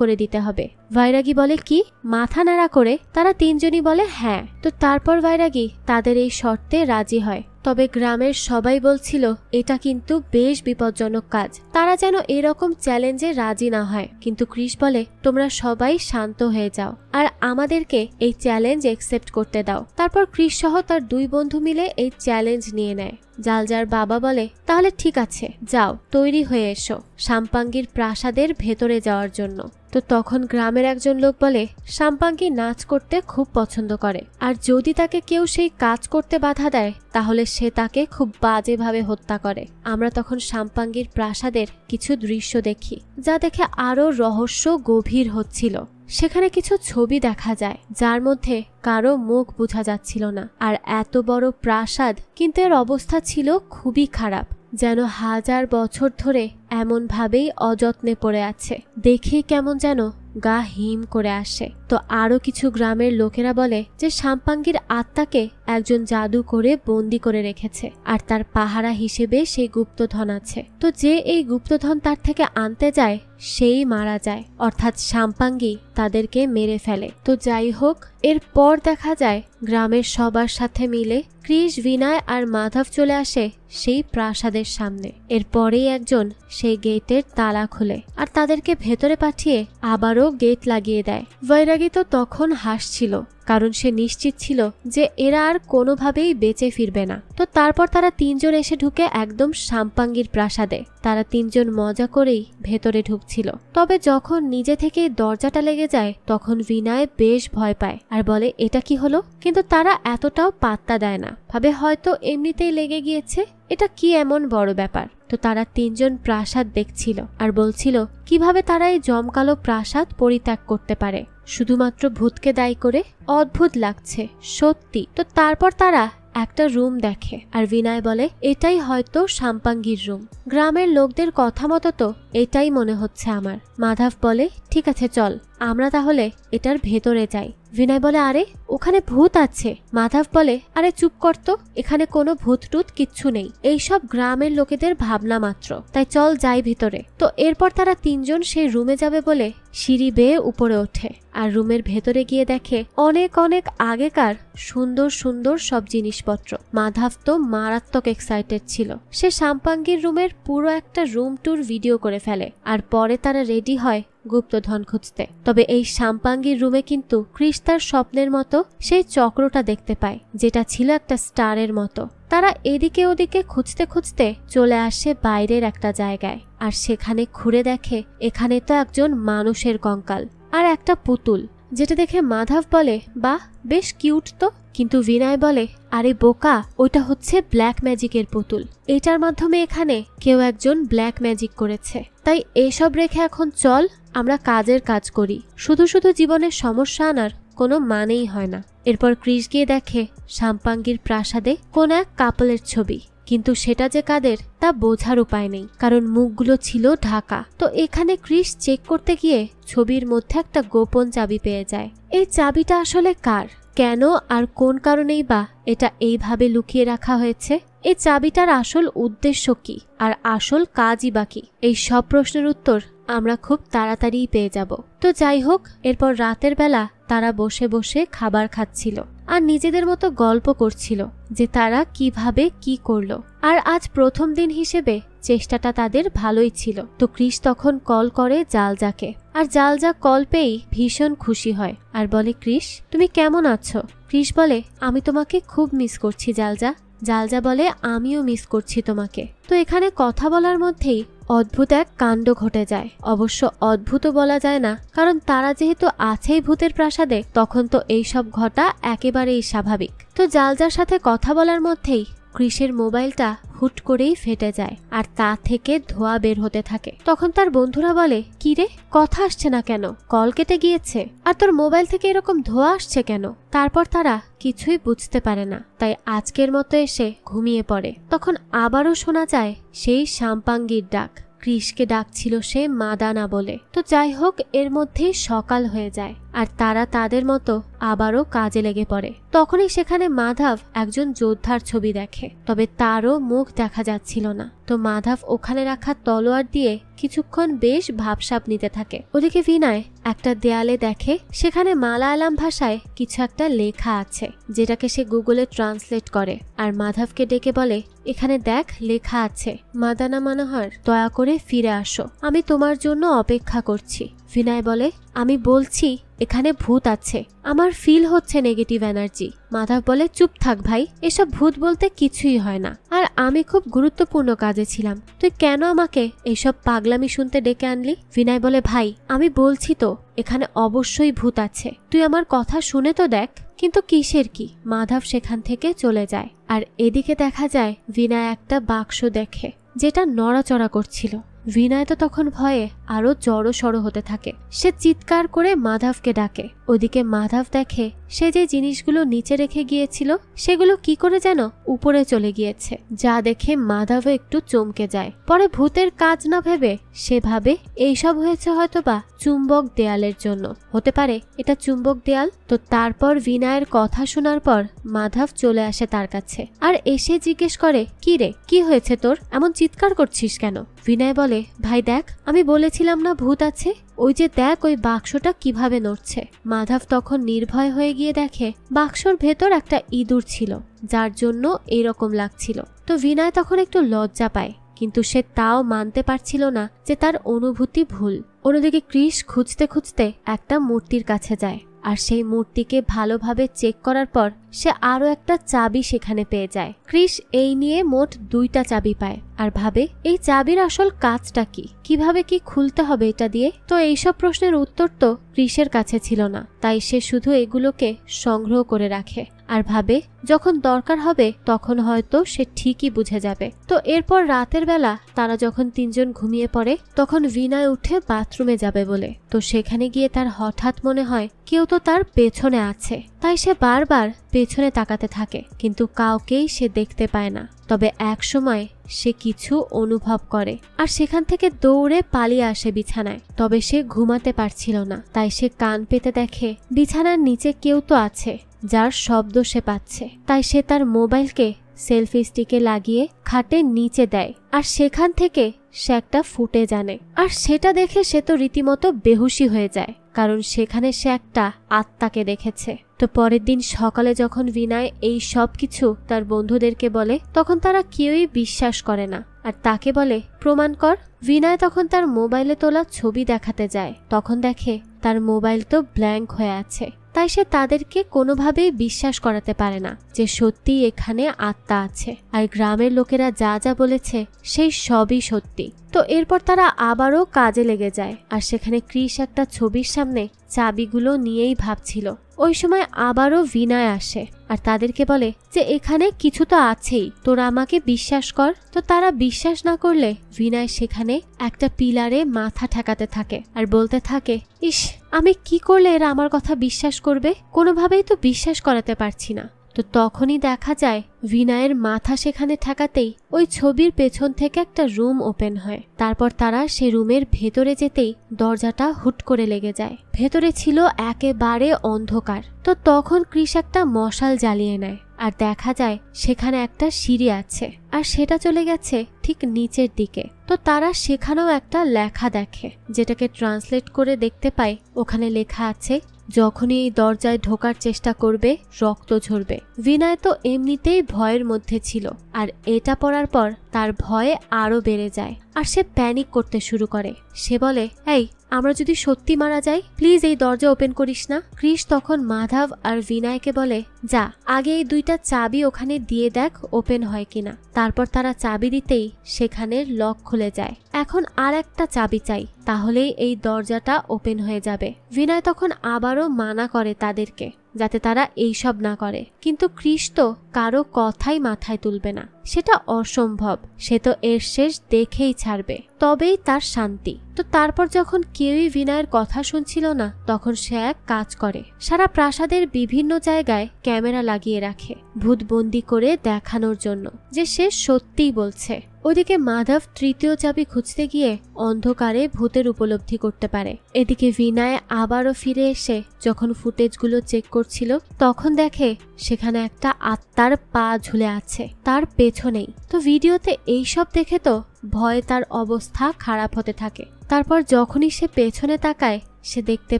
Speaker 1: করে দিতে হবে। বৈরাগী বলে, কি মাথা ন্যাড়া করে? তারা তিনজনই বলে হ্যাঁ। তো তারপর বৈরাগী তাদের এই শর্তে রাজি হয়। তবে গ্রামের সবাই বলছিল এটা কিন্তু বেশ বিপজ্জনক কাজ, তারা যেন এরকম চ্যালেঞ্জে রাজি না হয়। কিন্তু ক্রিস বলে, তোমরা সবাই শান্ত হয়ে যাও আর আমাদেরকে এই চ্যালেঞ্জ একসেপ্ট করতে দাও। তারপর ক্রিস সহ তার 2 বন্ধু মিলে এই চ্যালেঞ্জ নিয়ে নেয়। জালজার বাবা বলে, তাহলে ঠিক আছে, যাও তৈরি হয়ে এসো সাম্পাঙ্গির প্রাসাদের ভেতরে যাওয়ার জন্য। তো তখন গ্রামের একজন লোক বলে, সাম্পাঙ্গি নাচ করতে খুব পছন্দ করে, আর যদি তাকে কেউ সেই কাজ করতে বাধা দেয় তাহলে সে তাকে খুব বাজেভাবে হত্যা করে। আমরা তখন সাম্পাঙ্গির প্রাসাদের কিছু দৃশ্য দেখি, যা দেখে আরো রহস্য গভীর হচ্ছিল। সেখানে কিছু ছবি দেখা যায় যার মধ্যে কারো মুখ বোঝা যাচ্ছিল না, আর এত বড় প্রাসাদ কিন্তু এর অবস্থা ছিল খুবই খারাপ, যেন 1000 বছর ধরে এমন ভাবেই অযত্নে পড়ে আছে। দেখে কেমন যেন গা হিম করে আসে। তো আরো কিছু গ্রামের লোকেরা বলে যে সাম্পাঙ্গির আত্মাকে একজন জাদু করে বন্দি করে রেখেছে, আর তার পাহারা হিসেবে সেই গুপ্তধন আছে। তো যে এই গুপ্তধন তার থেকে আনতে যায় সেই মারা যায়, অর্থাৎ সাম্পাঙ্গি তাদেরকে মেরে ফেলে। তো যাই হোক, এরপর দেখা যায় গ্রামের সবার সাথে মিলে ক্রিস, বিনয় আর মাধব চলে আসে সেই প্রাসাদের সামনে। এরপরেই একজন সেই গেটের তালা খুলে আর তাদেরকে ভেতরে পাঠিয়ে আবারও গেট লাগিয়ে দেয়। বৈরাগী তো তখন হাসছিল, কারণ সে নিশ্চিত ছিল যে এরা আর কোনোভাবেই বেঁচে ফিরবে না। তো তারপর তারা 3 জন এসে ঢুকে একদম সাম্পাঙ্গির প্রাসাদে। তারা 3 জন মজা করেই ভেতরে ঢুকছিল, তবে যখন নিজে থেকেই দরজাটা লেগে যায় তখন বিনয় বেশ ভয় পায় আর বলে, এটা কি হলো? কিন্তু তারা এতটাও পাত্তা দেয় না, ভাবে হয়তো এমনিতেই লেগে গিয়েছে, এটা কি এমন বড় ব্যাপার। তো তারা 3 জন প্রাসাদ দেখছিল আর বলছিল কিভাবে তারা এই জমকালো প্রাসাদ পরিত্যাগ করতে পারে, শুধুমাত্র ভূতকে দায়ী করে। অদ্ভুত লাগছে সত্যি। তো তারপর তারা একটা রুম দেখে আর বিনয় বলে, এটাই হয়তো সাম্পাঙ্গির রুম। গ্রামের লোকদের কথা মতো তো এটাই মনে হচ্ছে আমার। মাধব বলে, ঠিক আছে চল আমরা তাহলে এটার ভেতরে যাই। বিনয় বলে, আরে ওখানে ভূত আছে। মাধব বলে, আরে চুপ করতো, এখানে কোনো ভূত টুত কিচ্ছু নেই, এইসব গ্রামের লোকেদের ভাবনা মাত্র, তাই চল যাই ভিতরে। তো এরপর তারা 3 জন সেই রুমে যাবে বলে সিঁড়ি বেয়ে উপরে ওঠে আর রুমের ভেতরে গিয়ে দেখে অনেক অনেক আগেকার সুন্দর সুন্দর সব জিনিসপত্র। মাধব তো মারাত্মক এক্সাইটেড ছিল, সে সাম্পাঙ্গির রুমের পুরো একটা রুম ট্যুর ভিডিও করে ফেলে আর পরে তারা রেডি হয় গুপ্তধন খুঁজতে। তবে এই সাম্পাঙ্গির রুমে কিন্তু ক্রিস তার স্বপ্নের মতো সেই চক্রটা দেখতে পায়, যেটা ছিল একটা স্টারের মতো। তারা এদিকে ওদিকে খুঁজতে খুঁজতে চলে আসে বাইরের একটা জায়গায়, আর সেখানে ঘুরে দেখে এখানে তো একজন মানুষের কঙ্কাল আর একটা পুতুল, যেটা দেখে মাধব বলে, বাহ বেশ কিউট তো। কিন্তু বিনয় বলে, আরে বোকা, ওটা হচ্ছে ব্ল্যাক ম্যাজিকের পুতুল। এটার মাধ্যমে এখানে কেউ একজন ব্ল্যাক ম্যাজিক করেছে। তাই এসব রেখে এখন চল আমরা কাজের কাজ করি। শুধু শুধু জীবনের সমস্যা আনার কোনো মানেই হয় না। এরপর ক্রিস গিয়ে দেখে সাম্পাঙ্গির প্রাসাদে কোন এক কাপলের ছবি, কিন্তু সেটা যে কাদের তা বোঝার উপায় নেই, কারণ মুখগুলো ছিল ঢাকা। তো এখানে ক্রিস চেক করতে গিয়ে ছবির মধ্যে একটা গোপন চাবি পেয়ে যায়। এই চাবিটা আসলে কার, কেন আর কোন কারণেই বা এটা এইভাবে লুকিয়ে রাখা হয়েছে? এই চাবিটার আসল উদ্দেশ্য কি, আর আসল কাজই বা কি? এই সব প্রশ্নের উত্তর আমরা খুব তাড়াতাড়িই পেয়ে যাব। তো যাই হোক, এরপর রাতের বেলা তারা বসে বসে খাবার খাচ্ছিল আর নিজেদের মতো গল্প করছিল যে তারা কিভাবে কি করলো। আর আজ প্রথম দিন হিসেবে চেষ্টাটা তাদের ভালোই ছিল। তো ক্রিস তখন কল করে জালজাকে, আর জালজা কল পেয়েই ভীষণ খুশি হয় আর বলে, ক্রিস তুমি কেমন আছো? ক্রিস বলে, আমি তোমাকে খুব মিস করছি জালজা। জালজা বলে, আমিও মিস করছি তোমাকে। তো এখানে কথা বলার মধ্যেই অদ্ভুত এক কাণ্ড ঘটে যায়। অবশ্য অদ্ভুত বলা যায় না, কারণ তারা যেহেতু আছেই ভূতের প্রাসাদে, তখন তো এইসব ঘটা একেবারেই স্বাভাবিক। তো জালজার সাথে কথা বলার মধ্যেই ক্রিসের মোবাইলটা হুট করেই ফেটে যায় আর তা থেকে ধোঁয়া বের হতে থাকে। তখন তার বন্ধুরা বলে, কি রে, কথা আসছে না কেন? কল কেটে গিয়েছে, আর তোর মোবাইল থেকে এরকম ধোঁয়া আসছে কেন? তারপর তারা কিছুই বুঝতে পারে না, তাই আজকের মতো এসে ঘুমিয়ে পড়ে। তখন আবারও শোনা যায় সেই সাম্পাঙ্গির ডাক। ক্রিসকে ডাকছিল সে মাদানা বলে। তো যাই হোক, এর মধ্যেই সকাল হয়ে যায় আর তারা তাদের মতো আবারও কাজে লেগে পড়ে। তখনই সেখানে মাধব একজন যোদ্ধার ছবি দেখে, তবে তারও মুখ দেখা যাচ্ছিল না। তো মাধব ওখানে রাখা তলোয়ার দিয়ে কিছুক্ষণ বেশ ভাবসাব নিতে থাকে। ওদিকে বিনয় একটা দেয়ালে দেখে সেখানে মালায়ালাম ভাষায় কিছু একটা লেখা আছে, যেটাকে সে গুগলে ট্রান্সলেট করে আর মাধবকে ডেকে বলে, এখানে দেখ লেখা আছে, মাদানা মানোহর দয়া করে ফিরে আসো, আমি তোমার জন্য অপেক্ষা করছি। বিনয় বলে, আমি বলছি এখানে ভূত আছে, আমার ফিল হচ্ছে নেগেটিভ এনার্জি। মাধব বলে, চুপ থাক ভাই, এসব ভূত বলতে কিছুই হয় না, আর আমি খুব গুরুত্বপূর্ণ কাজে ছিলাম, তুই কেন আমাকে এইসব পাগলামি শুনতে ডেকে আনলি? বিনয় বলে, ভাই আমি বলছি তো এখানে অবশ্যই ভূত আছে, তুই আমার কথা শুনে তো দেখ। কিন্তু কিসের কি? মাধব সেখান থেকে চলে যায়। আর এদিকে দেখা যায় বিনয় একটা বাক্স দেখে যেটা নড়াচড়া করছিল। বিনয় তো তখন ভয়ে আরো জড়সড় হতে থাকে। সে চিৎকার করে মাধবকে ডাকে। ওদিকে মাধব দেখে সে যে জিনিসগুলো নিচে রেখে গিয়েছিল সেগুলো কি করে যেন উপরে চলে গিয়েছে, যা দেখে মাধব একটু চমকে যায়। পরে ভূতের কাজ না ভেবে সে ভাবে এইসব হয়েছে হয়তোবা চুম্বক দেয়ালের জন্য, হতে পারে এটা চুম্বক দেয়াল। তো তারপর বিনয়ের কথা শোনার পর মাধব চলে আসে তার কাছে আর এসে জিজ্ঞেস করে, কি রে, কি হয়েছে তোর, এমন চিৎকার করছিস কেন? বিনয় বলে, ভাই দেখ, আমি বলেছিলাম না ভূত আছে, ওই যে দেখ ওই বাক্সটা কিভাবে নড়ছে। মাধব তখন নির্ভয় হয়ে গিয়ে দেখে বাক্সর ভেতর একটা ইঁদুর ছিল, যার জন্য এইরকম লাগছিল। তো বিনয় তখন একটু লজ্জা পায়, কিন্তু সে তাও মানতে পারছিল না যে তার অনুভূতি ভুল। অন্যদিকে ক্রিস খুঁজতে খুঁজতে একটা মূর্তির কাছে যায় আর সেই মূর্তিকে ভালোভাবে চেক করার পর সে আরো একটা চাবি সেখানে পেয়ে যায়। ক্রিস এই নিয়ে মোট 2টা চাবি পায় আর ভাবে এই চাবির আসল কাজটা কি, কিভাবে কি খুলতে হবে এটা দিয়ে। তো এইসব প্রশ্নের উত্তর তো ক্রিসের কাছে ছিল না, তাই সে শুধু এগুলোকে সংগ্রহ করে রাখে আর ভাবে যখন দরকার হবে তখন হয়তো সে ঠিকই বুঝে যাবে। তো এরপর রাতের বেলা তারা যখন 3জন ঘুমিয়ে পড়ে তখন বিনয় উঠে বাথরুমে যাবে বলে, তো সেখানে গিয়ে তার হঠাৎ মনে হয় কেউ তো তার পেছনে আছে। তাই সে বারবার পেছনে তাকাতে থাকে, কিন্তু কাউকেই সে দেখতে পায় না। তবে এক সময় সে কিছু অনুভব করে আর সেখান থেকে দৌড়ে পালিয়ে আসে বিছানায়। তবে সে ঘুমাতে পারছিল না, তাই সে কান পেতে দেখে বিছানার নিচে কেউ তো আছে, যার শব্দ সে পাচ্ছে। তাই সে তার মোবাইলকে সেলফি স্টিকে লাগিয়ে খাটের নিচে দেয় আর সেখান থেকে সে একটা ফুটেজ আনে। আর সেটা দেখে সে তো রীতিমতো বেহুশি হয়ে যায়, কারণ সেখানে সে একটা আত্মাকে দেখেছে। তো পরের দিন সকালে যখন বিনয় এই সব কিছু তার বন্ধুদেরকে বলে তখন তারা কেউই বিশ্বাস করে না আর তাকে বলে, প্রমাণ কর। বিনয় তখন তার মোবাইলে তোলা ছবি দেখাতে যায়, তখন দেখে তার মোবাইল তো ব্ল্যাঙ্ক হয়ে আছে, তাই সে তাদেরকে কোনোভাবেই বিশ্বাস করাতে পারে না যে সত্যি এখানে আত্মা আছে, আর গ্রামের লোকেরা যা যা বলেছে সেই সবই সত্যি। তো এরপর তারা আবারও কাজে লেগে যায়, আর সেখানে ক্রিস একটা ছবির সামনে চাবিগুলো নিয়েই ভাবছিল। ওই সময় আবারও বিনয় আসে আর তাদেরকে বলে যে এখানে কিছু তো আছেই, তোরা আমাকে বিশ্বাস কর। তো তারা বিশ্বাস না করলে বিনয় সেখানে একটা পিলারে মাথা ঠেকাতে থাকে আর বলতে থাকে, ইস, আমি কি করলে এরা আমার কথা বিশ্বাস করবে? কোনোভাবেই তো বিশ্বাস করাতে পারছি না। তো তখনই দেখা যায় বিনয়ের মাথা সেখানে ঠেকাতেই ওই ছবির পেছন থেকে একটা রুম ওপেন হয়। তারপর তারা সে রুমের ভেতরে যেতেই দরজাটা হুট করে লেগে যায়। ভেতরে ছিল একেবারে অন্ধকার। তো তখন ক্রিস একটা মশাল জ্বালিয়ে নেয় আর দেখা যায় সেখানে একটা সিঁড়ি আছে, আর সেটা চলে গেছে ঠিক নিচের দিকে। তো তারা সেখানেও একটা লেখা দেখে, যেটাকে ট্রান্সলেট করে দেখতে পায় ওখানে লেখা আছে, যখনই এই দরজায় ঢোকার চেষ্টা করবে রক্ত ঝরবে। বিনয় তো এমনিতেই ভয়ের মধ্যে ছিল, আর এটা পড়ার পর তার ভয় আরো বেড়ে যায় আর সে প্যানিক করতে শুরু করে। সে বলে, এই, আমরা যদি সত্যি মারা যাই, প্লিজ এই দরজা ওপেন করিস না। ক্রিস তখন মাধব আর বিনয়কে বলে, যা, আগে এই দুইটা চাবি ওখানে দিয়ে দেখ ওপেন হয় কিনা। তারপর তারা চাবি দিতেই সেখানের লক খুলে যায়। এখন আর একটা চাবি চাই, তাহলেই এই দরজাটা ওপেন হয়ে যাবে। বিনয় তখন আবারও মানা করে তাদেরকে যাতে তারা এইসব না করে, কিন্তু ক্রিস তো কারো কথাই মাথায় তুলবে না। সেটা অসম্ভব, সে তো এর শেষ দেখেই ছাড়বে, তবেই তার শান্তি। তো তারপর যখন কেউই বিনয়ের কথা শুনছিল না, তখন সে এক কাজ করে, সারা প্রাসাদের বিভিন্ন জায়গায় ক্যামেরা লাগিয়ে রাখে ভূতবন্দি করে দেখানোর জন্য যে সে সত্যিই বলছে। ওদিকে মাধব তৃতীয় চাবি খুঁজতে গিয়ে অন্ধকারে ভূতের উপলব্ধি করতে পারে। এদিকে বিনয় আবারও ফিরে এসে যখন ফুটেজগুলো চেক করছিল, তখন দেখে সেখানে একটা আত্মার পা ঝুলে আছে তার পেছনেই। তো ভিডিওতে এইসব দেখে তো ভয়ে তার অবস্থা খারাপ হতে থাকে। তারপর যখনই সে পেছনে তাকায়, সে দেখতে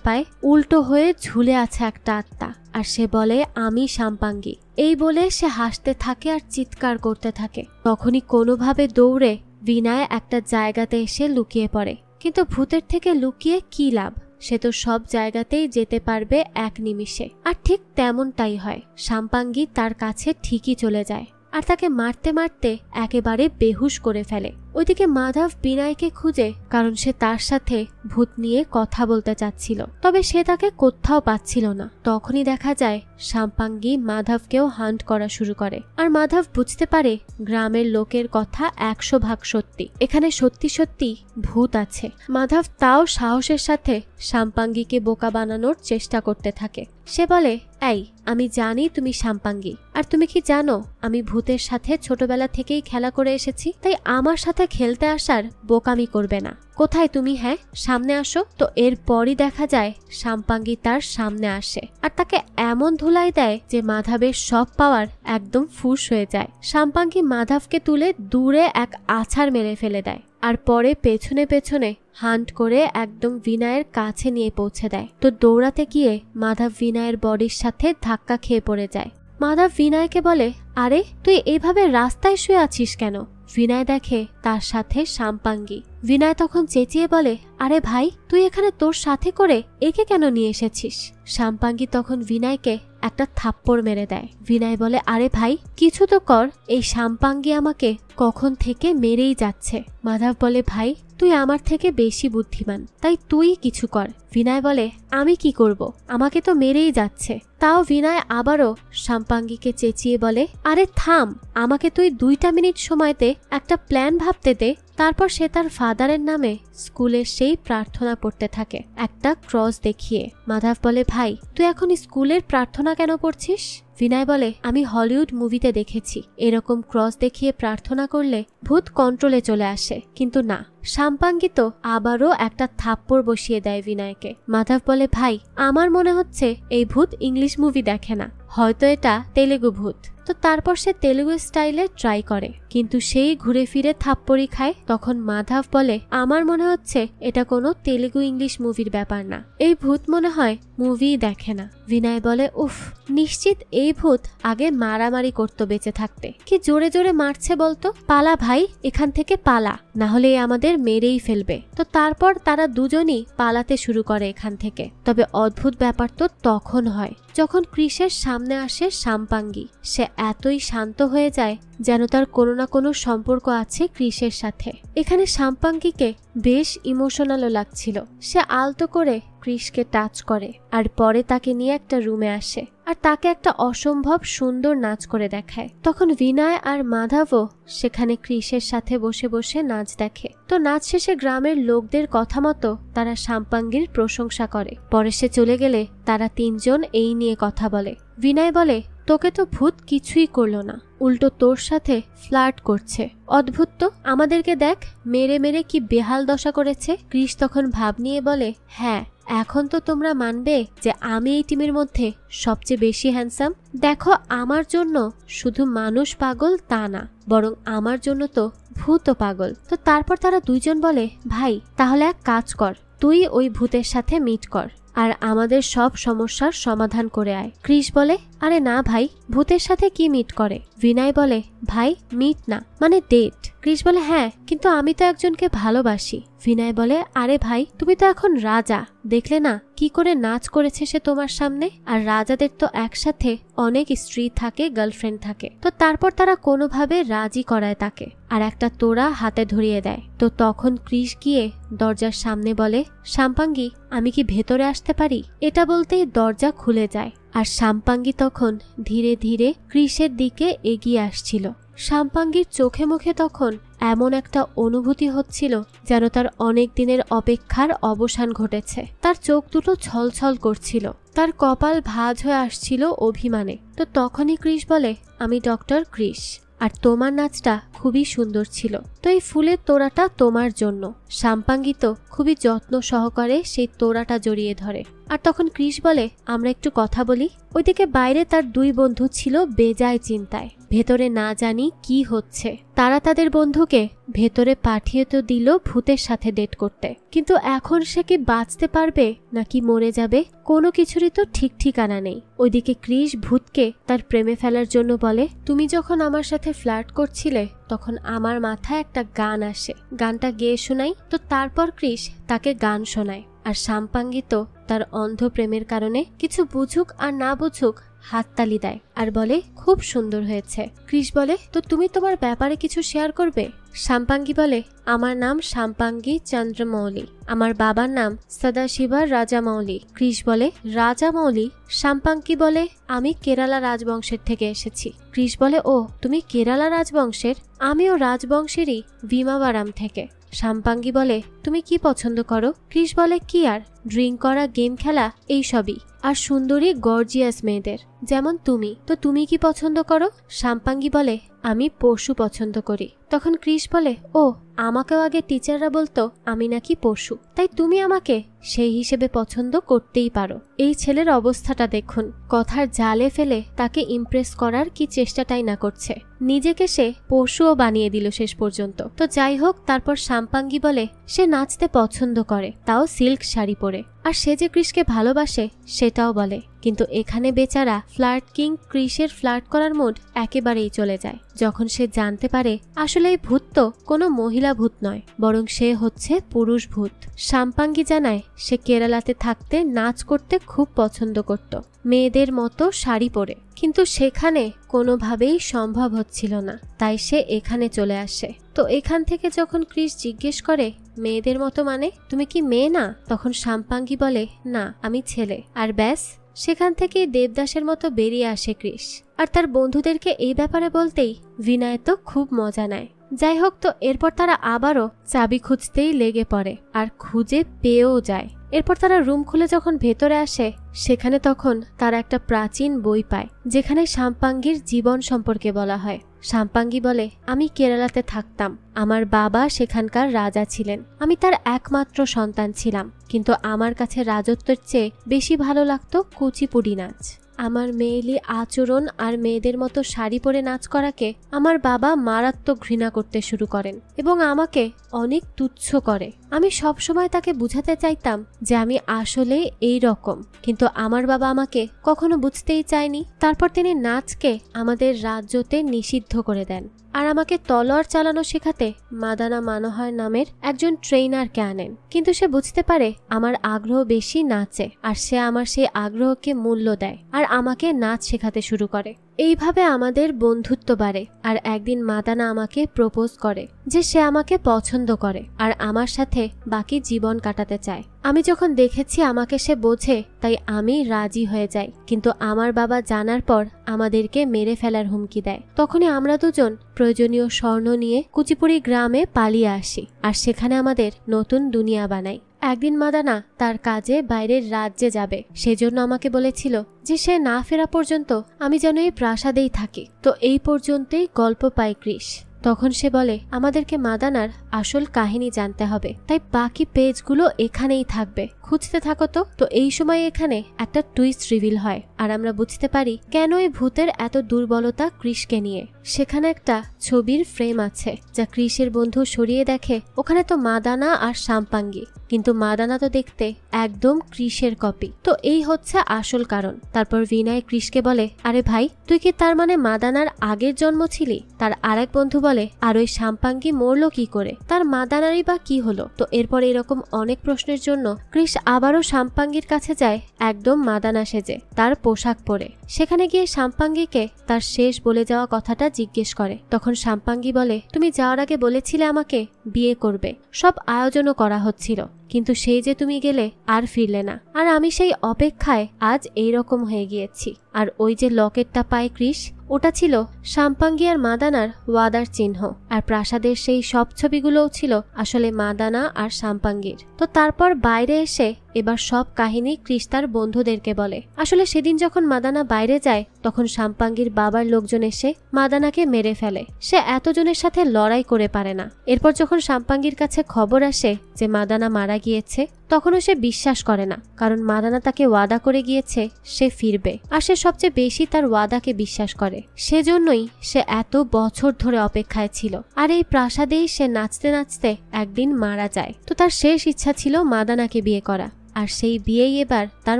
Speaker 1: পায় উল্টো হয়ে ঝুলে আছে একটা আত্মা, আর সে বলে, আমি সাম্পাঙ্গি। এই বলে সে হাসতে থাকে আর চিৎকার করতে থাকে। তখনই কোনোভাবে দৌড়ে বিনয় একটা জায়গাতে এসে লুকিয়ে পড়ে। কিন্তু ভূতের থেকে লুকিয়ে কি লাভ, সে তো সব জায়গাতেই যেতে পারবে এক নিমিষে। আর ঠিক তেমনটাই হয়, সাম্পাঙ্গি তার কাছে ঠিকই চলে যায় আর তাকে মারতে মারতে একেবারে বেহুশ করে ফেলে। ওইদিকে মাধব বিনয়কে খুঁজে, কারণ সে তার সাথে ভূত নিয়ে কথা বলতে চাচ্ছিল, তবে সে তাকে কোথাও পাচ্ছিল না। তখনই দেখা যায় সাম্পাঙ্গি মাধবকেও হান্ট করা শুরু করে, আর মাধব বুঝতে পারে গ্রামের লোকের কথা 100% সত্যি, এখানে সত্যি সত্যি ভূত আছে। মাধব তাও সাহসের সাথে সাম্পাঙ্গিকে বোকা বানানোর চেষ্টা করতে থাকে। সে বলে, এই, আমি জানি তুমি সাম্পাঙ্গি, আর তুমি কি জানো আমি ভূতের সাথে ছোটবেলা থেকেই খেলা করে এসেছি, তাই আমার সাথে খেলতে আসার বোকামি করবে না। কোথায় তুমি? হ্যাঁ, সামনে আসো। তো এরপরই দেখা যায় সাম্পাঙ্গি তার সামনে আসে আর তাকে এমন ধুলাই দেয় যে মাধবের সব পাওয়ার একদম ফুস হয়ে যায়। সাম্পাঙ্গি মাধবকে তুলে দূরে এক আছাড় মেরে ফেলে দেয়, আর পরে পেছনে পেছনে হান্ট করে একদম বিনয়ের কাছে নিয়ে পৌঁছে দেয়। তো দৌড়াতে গিয়ে মাধব বিনয়ের বডির সাথে ধাক্কা খেয়ে পড়ে যায়। মাধব বিনয়কে বলে, আরে তুই এইভাবে রাস্তায় শুয়ে আছিস কেন? বিনয় দেখে তার সাথে সাম্পাঙ্গি। বিনয় তখন চেঁচিয়ে বলে, আরে ভাই, তুই এখানে তোর সাথে করে একে কেন নিয়ে এসেছিস? সাম্পাঙ্গি তখন বিনয়কে একটা থাপ্পড় মেরে দেয়। বিনয় বলে, আরে ভাই, কিছু তো কর, এই সাম্পাঙ্গি আমাকে কখন থেকে মেরেই যাচ্ছে। মাধব বলে, ভাই, তুই আমার থেকে বেশি বুদ্ধিমান, তাই তুই কিছু কর। বিনয় বলে, আমি কি করব, আমাকে তো মেরেই যাচ্ছে। তাও বিনয় আবারও সাম্পাঙ্গিকে চেঁচিয়ে বলে, আরে থাম, আমাকে তুই 2টা মিনিট সময়তে একটা প্ল্যান ভাবতে দে। তারপর সে তার ফাদারের নামে স্কুলে সেই প্রার্থনা পড়তে থাকে একটা ক্রস দেখিয়ে। মাধব বলে, ভাই, তুই এখন স্কুলের প্রার্থনা কেন পড়ছিস? বিনয় বলে, আমি হলিউড মুভিতে দেখেছি এরকম ক্রস দেখিয়ে প্রার্থনা করলে ভূত কন্ট্রোলে চলে আসে, কিন্তু না। সাম্পাঙ্গি তো আবারও একটা থাপ্পড় বসিয়ে দেয় বিনয়কে। মাধব বলে, ভাই, আমার মনে হচ্ছে এই ভূত ইংলিশ মুভি দেখে না, হয়তো এটা তেলেগু ভূত। তো তারপর সে তেলুগু স্টাইলে ট্রাই করে, কিন্তু সেই ঘুরে ফিরে থাপ্পড়ি খায়। তখন মাধব বলে, আমার মনে হচ্ছে এটা কোনো তেলুগু ইংলিশ মুভির ব্যাপার না, এই ভূত মনে হয় মুভি দেখে না। বিনয় বলে, উফ, নিশ্চিত এই ভূত আগে মারামারি করতো বেঁচে থাকতে। কি জোরে জোরে মারছে বলতো, পালা ভাই, এখান থেকে পালা, না হলে আমাদের মেরেই ফেলবে। তো তারপর তারা দুজনই পালাতে শুরু করে এখান থেকে। তবে অদ্ভুত ব্যাপার তো তখন হয় যখন ক্রিসের সামনে আসে সাম্পাঙ্গি। সে এতই শান্ত হয়ে যায় যেন তার কোনো না কোনো সম্পর্ক আছে ক্রিসের সাথে। এখানে সাম্পাঙ্গিকে বেশ ইমোশনালও লাগছিল। সে আলতো করে ক্রিসকে টাচ করে আর পরে তাকে নিয়ে একটা রুমে আসে আর তাকে একটা অসম্ভব সুন্দর নাচ করে দেখায়। তখন বিনয় আর মাধবও সেখানে ক্রিসের সাথে বসে বসে নাচ দেখে। তো নাচ শেষে গ্রামের লোকদের কথা মতো তারা সাম্পাঙ্গির প্রশংসা করে। পরে সে চলে গেলে তারা তিনজন এই নিয়ে কথা বলে। বিনয় বলে, তোকে তো ভূত কিছুই করলো না, উল্টো তোর সাথে ফ্লার্ট করছে। অদ্ভুত তো, আমাদেরকে দেখ মেরে মেরে কি বেহাল দশা করেছে। ক্রিস তখন ভাব নিয়ে বলে, হ্যাঁ, এখন তো তোমরা মানবে যে আমি এই টিমের মধ্যে সবচেয়ে বেশি হ্যান্ডসাম। দেখো, আমার জন্য শুধু মানুষ পাগল তা না, বরং আমার জন্য তো ভূতও পাগল। তো তারপর তারা দুইজন বলে, ভাই তাহলে এক কাজ কর, তুই ওই ভূতের সাথে মিট কর আর আমাদের সব সমস্যার সমাধান করে আয়। ক্রিস বলে, আরে না ভাই, ভূতের সাথে কি মিট করে? বিনয় বলে, ভাই মিট না, মানে ডেট। ক্রিস বলে, হ্যাঁ, কিন্তু আমি তো একজনকে ভালোবাসি। বিনয় বলে, আরে ভাই, তুমি তো এখন রাজা, দেখলে না কি করে নাচ করেছে সে তোমার সামনে। আর রাজাদের তো একসাথে অনেক স্ত্রী থাকে, গার্লফ্রেন্ড থাকে। তো তারপর তারা কোনোভাবে রাজি করায় তাকে আর একটা তোড়া হাতে ধরিয়ে দেয়। তো তখন ক্রিস গিয়ে দরজার সামনে বলে, সাম্পাঙ্গি, আমি কি ভেতরে আসতে পারি? এটা বলতেই দরজা খুলে যায় আর সাম্পাঙ্গি তখন ধীরে ধীরে ক্রিসের দিকে এগিয়ে আসছিল। সাম্পাঙ্গির চোখে মুখে তখন এমন একটা অনুভূতি হচ্ছিল যেন তার অনেক দিনের অপেক্ষার অবসান ঘটেছে। তার চোখ দুটো ছলছল করছিল, তার কপাল ভাঁজ হয়ে আসছিল অভিমানে। তো তখনই ক্রিস বলে, আমি ডক্টর ক্রিস, আর তোমার নাচটা খুবই সুন্দর ছিল, তো এই ফুলের তোড়াটা তোমার জন্য। সাম্পাঙ্গি তো খুবই যত্ন সহকারে সেই তোড়াটা জড়িয়ে ধরে। আর তখন ক্রিস বলে, আমরা একটু কথা বলি। ওইদিকে বাইরে তার দুই বন্ধু ছিল বেজায় চিন্তায়, ভেতরে না জানি কি হচ্ছে। তারা তাদের বন্ধুকে ভেতরে পাঠিয়ে তো দিল ভূতের সাথে ডেট করতে, কিন্তু এখন সে কি বাঁচতে পারবে নাকি মরে যাবে কোনো কিছুরই তো ঠিক ঠিকানা নেই। ওইদিকে ক্রিস ভূতকে তার প্রেমে ফেলার জন্য বলে, তুমি যখন আমার সাথে ফ্লার্ট করছিলে তখন আমার মাথায় একটা গান আসে, গানটা গেয়ে শোনাই। তো তারপর ক্রিস তাকে গান শোনায় আর সাম্পাঙ্গি তো তার অন্ধ প্রেমের কারণে কিছু বুঝুক আর না বুঝুক হাততালি দেয় আর বলে, খুব সুন্দর হয়েছে। ক্রিস বলে, তো তুমি তোমার ব্যাপারে কিছু শেয়ার করবে? সাম্পাঙ্গি বলে, আমার নাম সাম্পাঙ্গি চন্দ্রমৌলি, আমার বাবার নাম সদাশিবা রাজামৌলি। ক্রিস বলে, রাজামৌলি? সাম্পাঙ্গি বলে, আমি কেরালা রাজবংশের থেকে এসেছি। ক্রিস বলে, ও তুমি কেরালা রাজবংশের? আমিও রাজবংশেরই, ভীমাবারাম থেকে। সাম্পাঙ্গি বলে, তুমি কি পছন্দ করো? ক্রিস বলে, কি আর, ড্রিঙ্ক করা, গেম খেলা, এইসবই, আর সুন্দরী গর্জিয়াস মেয়েদের যেমন তুমি। তো তুমি কি পছন্দ করো? সাম্পাঙ্গি বলে, আমি পশু পছন্দ করি। তখন ক্রিস বলে, ও, আমাকেও আগে টিচাররা বলতো আমি নাকি পশু, তাই তুমি আমাকে সেই হিসেবে পছন্দ করতেই পারো। এই ছেলের অবস্থাটা দেখুন, কথার জালে ফেলে তাকে ইমপ্রেস করার কি চেষ্টাটাই না করছে, নিজেকে সে পশুও বানিয়ে দিল শেষ পর্যন্ত। তো যাই হোক, তারপর সাম্পাঙ্গি বলে সে নাচতে পছন্দ করে, তাও সিল্ক শাড়ি পরে, আর সে যে ক্রিসকে ভালোবাসে সেটাও বলে। কিন্তু এখানে বেচারা ফ্লার্ট কিং ক্রিসের ফ্লার্ট করার মুড একেবারেই চলে যায় যখন সে জানতে পারে আসলে এই ভূত তো কোনো মহিলা ভূত নয়, বরং সে হচ্ছে পুরুষ ভূত। সাম্পাঙ্গি জানায় সে কেরালাতে থাকতে নাচ করতে খুব পছন্দ করত, মেয়েদের মতো শাড়ি পরে, কিন্তু সেখানে কোনোভাবেই সম্ভব হচ্ছিল না, তাই সে এখানে চলে আসে। তো এখান থেকে যখন ক্রিস জিজ্ঞেস করে, মেয়েদের মতো মানে তুমি কি মেয়ে না? তখন সাম্পাঙ্গি বলে, না, আমি ছেলে। আর ব্যাস, সেখান থেকে দেবদাসের মতো বেরিয়ে আসে ক্রিস। আর তার বন্ধুদেরকে এই ব্যাপারে বলতেই বিনয় তো খুব মজা নেয়। যাই হোক, তো এরপর তারা আবারও চাবি খুঁজতেই লেগে পড়ে আর খুঁজে পেয়েও যায়। এরপর তারা রুম খুলে যখন ভেতরে আসে সেখানে তখন তারা একটা প্রাচীন বই পায় যেখানে সাম্পাঙ্গির জীবন সম্পর্কে বলা হয়। সাম্পাঙ্গি বলে, আমি কেরালাতে থাকতাম, আমার বাবা সেখানকার রাজা ছিলেন, আমি তার একমাত্র সন্তান ছিলাম, কিন্তু আমার কাছে রাজত্বের চেয়ে বেশি ভালো লাগতো কুচিপুড়ি নাচ। আমার মেয়েলি আচরণ আর মেয়েদের মতো শাড়ি পরে নাচ করাকে আমার বাবা মারাত্মক ঘৃণা করতে শুরু করেন এবং আমাকে অনেক তুচ্ছ করে। আমি সবসময় তাকে বুঝাতে চাইতাম যে আমি আসলে এই রকম, কিন্তু আমার বাবা আমাকে কখনো বুঝতেই চায়নি। তারপর তিনি নাচকে আমাদের রাজ্যতে নিষিদ্ধ করে দেন আর আমাকে তলোয়ার চালানো শেখাতে মাদানা মানোহর নামের একজন ট্রেনারকে আনেন। কিন্তু সে বুঝতে পারে আমার আগ্রহ বেশি নাচে আর সে আমার সেই আগ্রহকে মূল্য দেয় আর আমাকে নাচ শেখাতে শুরু করে। এইভাবে আমাদের বন্ধুত্ব বাড়ে আর একদিন মাদানা আমাকে প্রপোজ করে যে সে আমাকে পছন্দ করে আর আমার সাথে বাকি জীবন কাটাতে চায়। আমি যখন দেখেছি আমাকে সে বোঝে, তাই আমি রাজি হয়ে যাই। কিন্তু আমার বাবা জানার পর আমাদেরকে মেরে ফেলার হুমকি দেয়। তখনই আমরা দুজন প্রয়োজনীয় স্বর্ণ নিয়ে কুচিপুড়ি গ্রামে পালিয়ে আসি আর সেখানে আমাদের নতুন দুনিয়া বানাই। একদিন মাদানা তার কাজে বাইরের রাজ্যে যাবে, সেজন্য আমাকে বলেছিল যে সে না ফেরা পর্যন্ত আমি যেন এই প্রাসাদেই থাকি। তো এই পর্যন্তই গল্প পাই কৃষ। তখন সে বলে আমাদেরকে মাদানার আসল কাহিনী জানতে হবে, তাই বাকি পেজগুলো এখানেই থাকবে, খুঁজতে থাকো। তো এই সময় এখানে একটা টুইস্ট রিভিল হয় আর আমরা বুঝতে পারি কেন এই ভূতের এত দুর্বলতা কৃষকে নিয়ে। সেখানে একটা ছবির ফ্রেম আছে যা কৃষের বন্ধু সরিয়ে দেখে ওখানে তো মাদানা আর সাম্পাঙ্গি, কিন্তু মাদানা তো দেখতে একদম কৃষের কপি। তো এই হচ্ছে আসল কারণ। তারপর বিনয় কৃষকে বলে আরে ভাই, তুই কি তার মানে মাদানার আগের জন্ম ছিলি? তার আরেক বন্ধু বলে আর ওই সাম্পাঙ্গি মরলো কি করে, তার মাদানারই বা কি হলো? তো এরপর এরকম অনেক প্রশ্নের জন্য কৃষ আবারও সাম্পাঙ্গির কাছে যায় একদম মাদানা সেজে, তার পোশাক পরে। সেখানে গিয়ে সাম্পাঙ্গিকে তার শেষ বলে যাওয়া কথাটা জিজ্ঞেস করে। তখন সাম্পাঙ্গি বলে তুমি যাওয়ার আগে বলেছিলে আমাকে বিয়ে করবে, সব আয়োজনও করা হচ্ছিল, কিন্তু সেই যে তুমি গেলে আর ফিরলে না, আর আমি সেই অপেক্ষায় আজ এই রকম হয়ে গিয়েছি। আর ওই যে লকেটটা পায় কৃষ, ওটা ছিল সাম্পাঙ্গি আর মাদানার ওয়াদার চিহ্ন, আর প্রাসাদের সেই সব ছবিগুলোও ছিল আসলে মাদানা আর সাম্পাঙ্গির। তো তারপর বাইরে এসে এবার সব কাহিনী কৃষ তার বন্ধুদেরকে বলে। আসলে সেদিন যখন মাদানা বাইরে যায় তখন সাম্পাঙ্গির বাবার লোকজন এসে মাদানাকে মেরে ফেলে। সে এতজনের সাথে লড়াই করে পারে না। এরপর যখন সাম্পাঙ্গির কাছে খবর আসে যে মাদানা মারা গিয়েছে, তখনও সে বিশ্বাস করে না, কারণ মাদানা তাকে ওয়াদা করে গিয়েছে সে ফিরবে, আর সে সবচেয়ে বেশি তার ওয়াদাকে বিশ্বাস করে। সেজন্যই সে এত বছর ধরে অপেক্ষায় ছিল। আর এই প্রাসাদেই সে নাচতে নাচতে একদিন মারা যায়। তো তার শেষ ইচ্ছা ছিল মাদানাকে বিয়ে করা, আর সেই বিয়েই এবার তার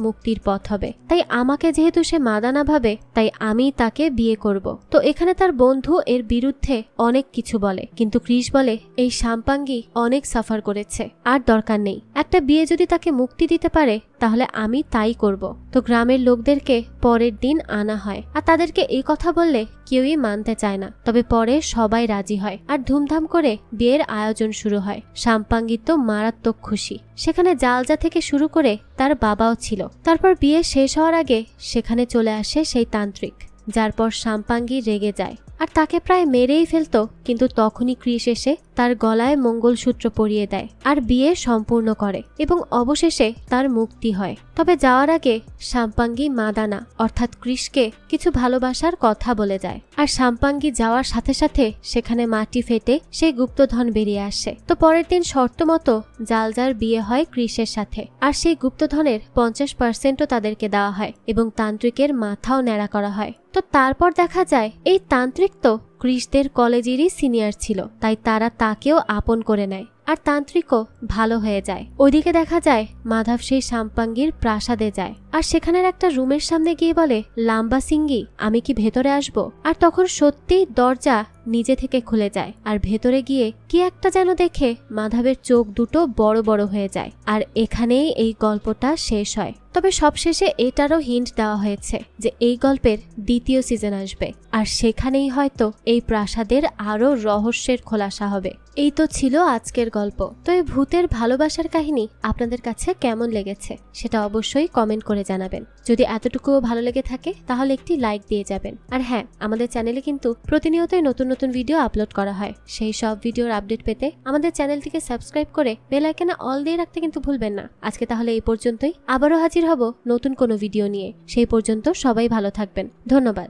Speaker 1: মুক্তির পথ হবে। তাই আমাকে যেহেতু সে মাদানা ভাবে, তাই আমি তাকে বিয়ে করব। তো এখানে তার বন্ধু এর বিরুদ্ধে অনেক কিছু বলে, কিন্তু কৃষ বলে এই সাম্পাঙ্গি অনেক সাফার করেছে, আর দরকার নেই। একটা বিয়ে যদি তাকে মুক্তি দিতে পারে তাহলে আমি তাই করব। তো গ্রামের লোকদেরকে পরের দিন আনা হয়, আর তাদেরকে এই কথা বললে কেউই মানতে চায় না। তবে পরে সবাই রাজি হয় আর ধুমধাম করে বিয়ের আয়োজন শুরু হয়। সাম্পাঙ্গি তো মারাত্মক খুশি। সেখানে জালজা থেকে শুরু করে তার বাবাও ছিল। তারপর বিয়ে শেষ হওয়ার আগে সেখানে চলে আসে সেই তান্ত্রিক, যার পর সাম্পাঙ্গি রেগে যায় আর তাকে প্রায় মেরেই ফেলতো, কিন্তু তখনই কৃষ এসে তার গলায় মঙ্গলসূত্র পরিয়ে দেয় আর বিয়ে সম্পূর্ণ করে এবং অবশেষে তার মুক্তি হয়। তবে যাওয়ার আগে সাম্পাঙ্গি মাদানা অর্থাৎ কৃষকে কিছু ভালোবাসার কথা বলে যায়, আর সাম্পাঙ্গি যাওয়ার সাথে সাথে সেখানে মাটি ফেটে সেই গুপ্তধন বেরিয়ে আসে। তো পরের দিন শর্ত মতো জালজার বিয়ে হয় কৃষের সাথে, আর সেই গুপ্তধনের 50%ও তাদেরকে দেওয়া হয় এবং তান্ত্রিকের মাথাও ন্যাড়া করা হয়। তো তারপর দেখা যায় এই তান্ত্রিক তো কৃষদের কলেজেরই সিনিয়র ছিল, তাই তারা তাকেও আপন করে নেয় আর তান্ত্রিকও ভালো হয়ে যায়। ওইদিকে দেখা যায় মাধব সেই সাম্পাঙ্গির প্রাসাদে যায় আর সেখানের একটা রুমের সামনে গিয়ে বলে লাম্বা সিঙ্গি, আমি কি ভেতরে আসব? আর তখন সত্যিই দরজা নিজে থেকে খুলে যায়, আর ভেতরে গিয়ে কি একটা যেন দেখে মাধবের চোখ দুটো বড় বড় হয়ে যায়। আর এখানেই এই গল্পটা শেষ হয়। তবে সবশেষে এটারও হিন্ট দেওয়া হয়েছে যে এই গল্পের দ্বিতীয় সিজন আসবে, আর সেখানেই হয়তো এই প্রাসাদের আরো রহস্যের খোলাসা হবে। এই তো ছিল আজকের গল্প। তো এই ভূতের ভালোবাসার কাহিনী আপনাদের কাছে কেমন লেগেছে সেটা অবশ্যই কমেন্ট করে জানাবেন। যদি এতটুকুও ভালো লেগে থাকে তাহলে একটি লাইক দিয়ে যাবেন। আর হ্যাঁ, আমাদের চ্যানেলে কিন্তু প্রতিনিয়তই নতুন নতুন ভিডিও আপলোড করা হয়। সেই সব ভিডিওর আপডেট পেতে আমাদের চ্যানেলটিকে সাবস্ক্রাইব করে বেল আইকনে অল দিয়ে রাখতে কিন্তু ভুলবেন না। আজকে তাহলে এই পর্যন্তই, আবারও হাজির হব নতুন কোনো ভিডিও নিয়ে। সেই পর্যন্ত সবাই ভালো থাকবেন। ধন্যবাদ।